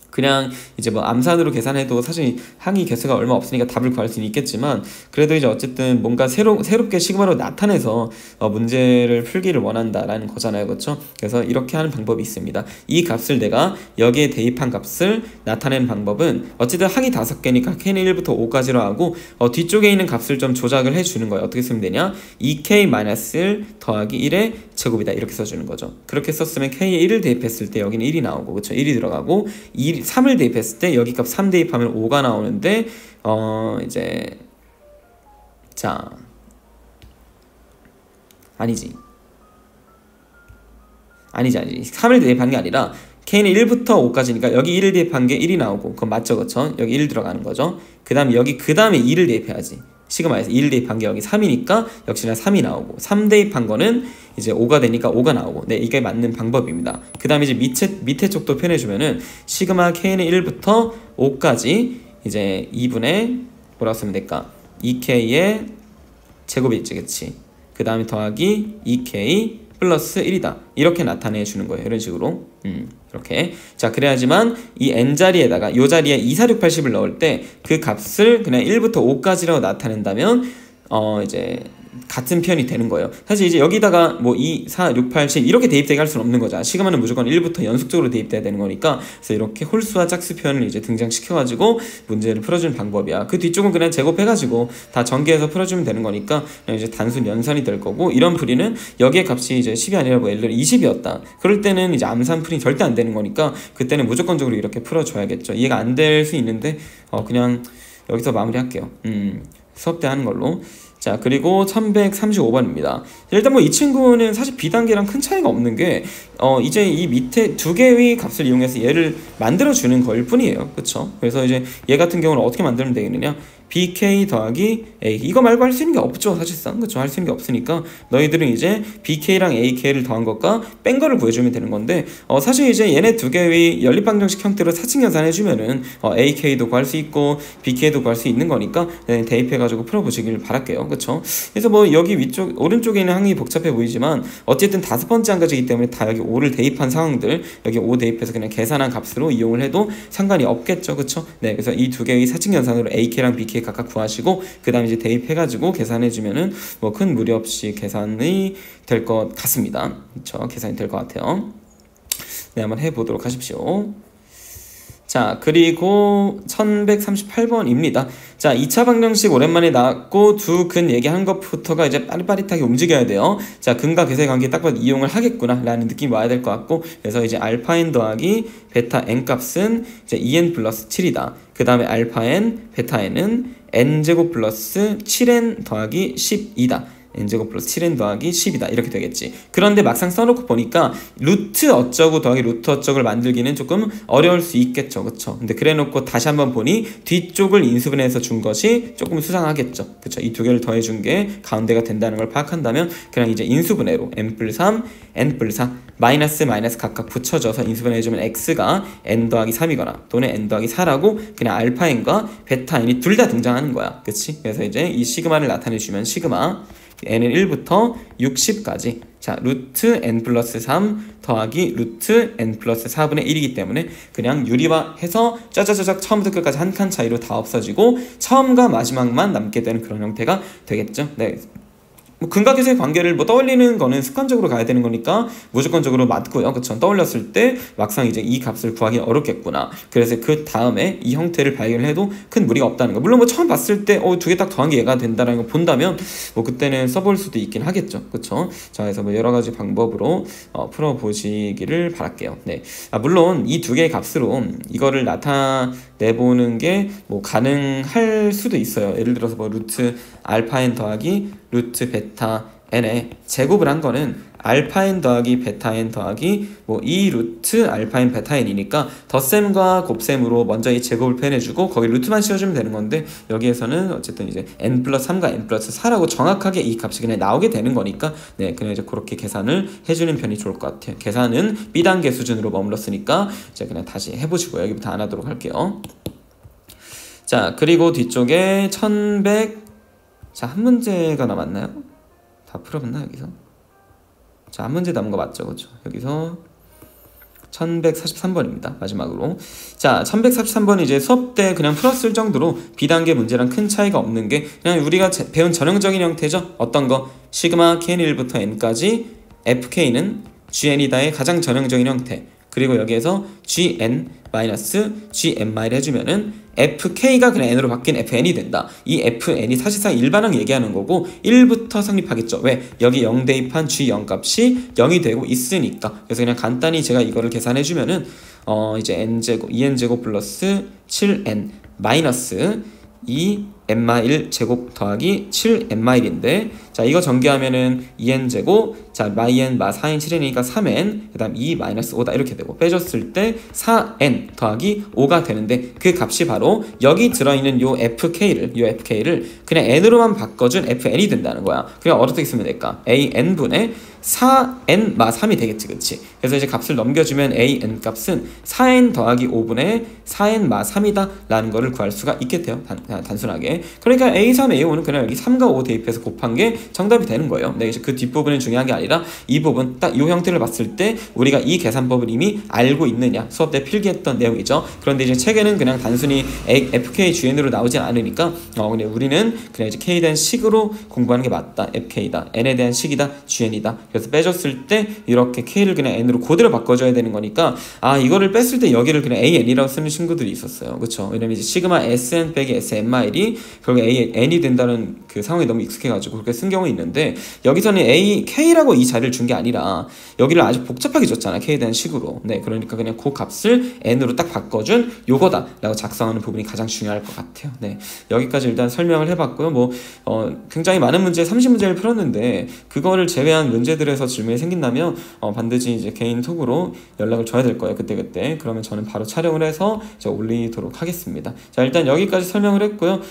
그냥 이제 뭐 암산으로 계산해도 사실 항이 개수가 얼마 없으니까 답을 구할 수는 있겠지만 그래도 이제 어쨌든 뭔가 새롭게 시그마로 나타내서 문제를 풀기를 원한다라는 거잖아요. 그렇죠? 그래서 이렇게 하는 방법이 있습니다. 이 값을 내가 여기에 대입한 값을 나타내는 방법은 어쨌든 항이 5개니까 k는 1부터 5까지로 하고 뒤쪽에 있는 값을 좀 조작을 해주는 거예요. 어떻게 쓰면 되냐? 2k-1 더하기 1의 제곱이다. 이렇게 써주는 거죠. 그렇게 썼으면 k에 1을 대입했을 때 여기는 1이 나오고, 그렇죠? 1이 들어가고 3을 대입했을 때 여기 값 3 대입하면 5가 나오는데 이제 자 아니지 3을 대입한 게 아니라 k는 1부터 5까지니까 여기 1을 대입한 게 1이 나오고, 그건 맞죠? 그쵸? 여기 1 들어가는 거죠. 그 다음에 그 다음에 2를 대입해야지. 시그마에서 2를 대입한 게 여기 3이니까 역시나 3이 나오고, 3 대입한 거는 이제 5가 되니까 5가 나오고, 네, 이게 맞는 방법입니다. 그 다음에 이제 밑에 쪽도 표현해주면은 시그마 k는 1부터 5까지 이제 2분의 뭐라고 쓰면 될까? 2k의 제곱이 있지, 그치? 그 다음에 더하기 2k 플러스 1이다. 이렇게 나타내 주는 거예요. 이런 식으로. 이렇게. 자, 그래야지만 이 n자리에다가 요 자리에 2, 4, 6, 80을 넣을 때 그 값을 그냥 1부터 5까지라고 나타낸다면 이제 같은 편이 되는 거예요. 사실 이제 여기다가 뭐 2, 4, 6, 8, 10 이렇게 대입되게 할 수는 없는 거죠. 시그마는 무조건 1부터 연속적으로 대입돼야 되는 거니까, 그래서 이렇게 홀수와 짝수 표현을 이제 등장시켜가지고 문제를 풀어주는 방법이야. 그 뒤쪽은 그냥 제곱해가지고 다 전개해서 풀어주면 되는 거니까 그냥 이제 단순 연산이 될 거고, 이런 풀이는 여기에 값이 이제 10이 아니라 뭐 예를 들어 20이었다. 그럴 때는 이제 암산 풀이 절대 안 되는 거니까 그때는 무조건적으로 이렇게 풀어줘야겠죠. 이해가 안 될 수 있는데 그냥 여기서 마무리할게요. 수업 때 하는 걸로. 자, 그리고 1135번입니다. 일단 뭐 이 친구는 사실 B단계랑 큰 차이가 없는 게 이제 이 밑에 두 개의 값을 이용해서 얘를 만들어주는 거일 뿐이에요. 그쵸? 그래서 이제 얘 같은 경우는 어떻게 만들면 되겠느냐? BK 더하기 A, 이거 말고 할 수 있는 게 없죠, 사실상. 그쵸? 할 수 있는 게 없으니까 너희들은 이제 BK랑 AK를 더한 것과 뺀 거를 구해주면 되는 건데, 사실 이제 얘네 두 개의 연립방정식 형태로 사칙 연산해주면은 AK도 구할 수 있고 BK도 구할 수 있는 거니까 대입해가지고 풀어보시길 바랄게요. 그쵸? 그래서 뭐 여기 위쪽 오른쪽에 있는 항이 복잡해 보이지만 어쨌든 5번째 항까지이기 때문에 다 여기 5를 대입한 상황들, 여기 5 대입해서 그냥 계산한 값으로 이용을 해도 상관이 없겠죠. 그쵸? 네, 그래서 이 두 개의 사칙 연산으로 AK랑 BK 각각 구하시고 그 다음에 이제 대입해가지고 계산해주면은 뭐 큰 무리 없이 계산이 될 것 같습니다. 그쵸? 계산이 될 것 같아요. 네, 한번 해보도록 하십시오. 자, 그리고 1138번입니다. 자, 2차 방정식 오랜만에 나왔고 두 근 얘기한 것부터가 이제 빠릿빠릿하게 움직여야 돼요. 자, 근과 계수의 관계 딱 봐도 이용을 하겠구나 라는 느낌이 와야 될 것 같고, 그래서 이제 알파 n 더하기 베타 n 값은 이제 2n 플러스 7이다. 그 다음에 알파 n, 베타 n은 n제곱 플러스 7n 더하기 10이다. n제곱 플러스 7n 더하기 10이다 이렇게 되겠지. 그런데 막상 써놓고 보니까 루트 어쩌고 더하기 루트 어쩌고를 만들기는 조금 어려울 수 있겠죠, 그쵸? 근데 그래놓고 다시 한번 보니 뒤쪽을 인수분해해서 준 것이 조금 수상하겠죠, 그쵸? 이 두 개를 더해준 게 가운데가 된다는 걸 파악한다면 그냥 이제 인수분해로 n 플 3, n 플 4 마이너스 각각 붙여줘서 인수분해해주면 x가 n 더하기 3이거나 또는 n 더하기 4라고 그냥 알파 n과 베타 n이 둘 다 등장하는 거야, 그치? 그래서 이제 이 시그마를 나타내주면 시그마 n은 1부터 60까지 자 루트 n 플러스 3 더하기 루트 n 플러스 4분의 1이기 때문에 그냥 유리화해서 짜자자작 처음부터 끝까지 한 칸 차이로 다 없어지고 처음과 마지막만 남게 되는 그런 형태가 되겠죠. 네. 뭐 근각계수의 관계를 뭐 떠올리는 거는 습관적으로 가야 되는 거니까 무조건적으로 맞고요. 그쵸? 떠올렸을 때 막상 이제 이 값을 구하기 어렵겠구나. 그래서 그 다음에 이 형태를 발견해도 큰 무리가 없다는 거. 물론 뭐 처음 봤을 때 두 개 딱 더한 게 얘가 된다는 거 본다면 뭐 그때는 써볼 수도 있긴 하겠죠. 그쵸? 자, 그래서 뭐 여러 가지 방법으로 풀어보시기를 바랄게요. 네. 물론 이 두 개의 값으로 이거를 나타내보는 게 뭐 가능할 수도 있어요. 예를 들어서 뭐 루트 알파 n 더하기 루트 베타 n에 제곱을 한 거는 알파 n 더하기 베타 n 더하기 뭐 2 루트 알파 n 베타 n이니까 덧셈과 곱셈으로 먼저 이 제곱을 표현해주고 거기 루트만 씌워주면 되는 건데 여기에서는 어쨌든 이제 n 플러스 3과 n 플러스 4라고 정확하게 이 값이 그냥 나오게 되는 거니까 네 그냥 이제 그렇게 계산을 해주는 편이 좋을 것 같아요. 계산은 B단계 수준으로 머물렀으니까 이제 그냥 다시 해보시고요. 여기부터 안 하도록 할게요. 자 그리고 뒤쪽에 1100 자, 한 문제가 남았나요? 다 풀어봤나 여기서? 자, 한 문제 남은 거 맞죠? 그렇죠? 여기서 1143번입니다. 마지막으로. 자, 1143번이 이제 수업 때 그냥 풀었을 정도로 B단계 문제랑 큰 차이가 없는 게 그냥 우리가 배운 전형적인 형태죠. 어떤 거? 시그마 kn1부터 n까지 fk는 gn이다의 가장 전형적인 형태. 그리고 여기에서 gn 마이너스 gn-를 해주면은 fk가 그냥 n으로 바뀐 fn이 된다. 이 fn이 사실상 일반항 얘기하는 거고 1부터 성립하겠죠. 왜? 여기 0 대입한 g0 값이 0이 되고 있으니까. 그래서 그냥 간단히 제가 이거를 계산해주면은 이제 n제곱 2n제곱 플러스 7n 마이너스 2n-1 제곱 더하기 7n-1인데 자 이거 전개하면은 2n제곱 자 마이n 마 4n 7n이니까 3n 그 다음 2 마이너스 5다 이렇게 되고 빼줬을 때 4n 더하기 5가 되는데 그 값이 바로 여기 들어있는 요 fk를 그냥 n으로만 바꿔준 fn이 된다는 거야. 그냥 어떻게 쓰면 될까? an분의 4n 마 3이 되겠지, 그치? 그래서 이제 값을 넘겨주면 an 값은 4n 더하기 5분의 4n 마 3이다 라는 거를 구할 수가 있겠대요. 단순하게. 그러니까 a3, a5는 그냥 여기 3과 5 대입해서 곱한 게 정답이 되는 거예요. 네, 이제 그 뒷부분은 중요한 게 아니라 이 부분 딱 이 형태를 봤을 때 우리가 이 계산법을 이미 알고 있느냐 수업 때 필기했던 내용이죠. 그런데 이제 책에는 그냥 단순히 fk gn으로 나오진 않으니까 근데 우리는 그냥 이제 k에 대한 식으로 공부하는 게 맞다. fk다. n에 대한 식이다. gn이다. 그래서 빼줬을 때 이렇게 k를 그냥 n으로 그대로 바꿔줘야 되는 거니까 이거를 뺐을 때 여기를 그냥 an이라고 쓰는 친구들이 있었어요. 그쵸? 왜냐면 이제 시그마 sn 빼기 sn-1이 결국 n이 된다는 그 상황이 너무 익숙해가지고 그렇게 쓴 경우 있는데 여기서는 k라고 이 자리를 준 게 아니라 여기를 아주 복잡하게 줬잖아. k에 대한 식으로. 네, 그러니까 그냥 그 값을 n으로 딱 바꿔준 요거다 라고 작성하는 부분이 가장 중요할 것 같아요. 네, 여기까지 일단 설명을 해봤고요. 뭐 굉장히 많은 문제 30문제를 풀었는데 그거를 제외한 문제들에서 질문이 생긴다면 반드시 이제 개인톡으로 연락을 줘야 될 거예요. 그때 그러면 저는 바로 촬영을 해서 올리도록 하겠습니다. 자, 일단 여기까지 설명을 했고요.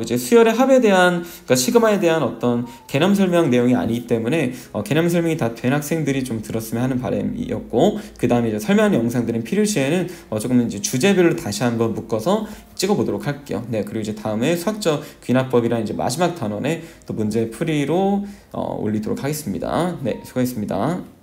이제 수열의 합에 대한 그러니까 시그마에 대한 어떤 개념 설명 내용이 아니기 때문에 개념 설명이 다 된 학생들이 좀 들었으면 하는 바람이었고 그 다음에 이제 설명하는 영상들은 필요시에는 조금 이제 주제별로 다시 한번 묶어서 찍어보도록 할게요. 네, 그리고 이제 다음에 수학적 귀납법이란 이제 마지막 단원의 또 문제 풀이로 올리도록 하겠습니다. 네, 수고하셨습니다.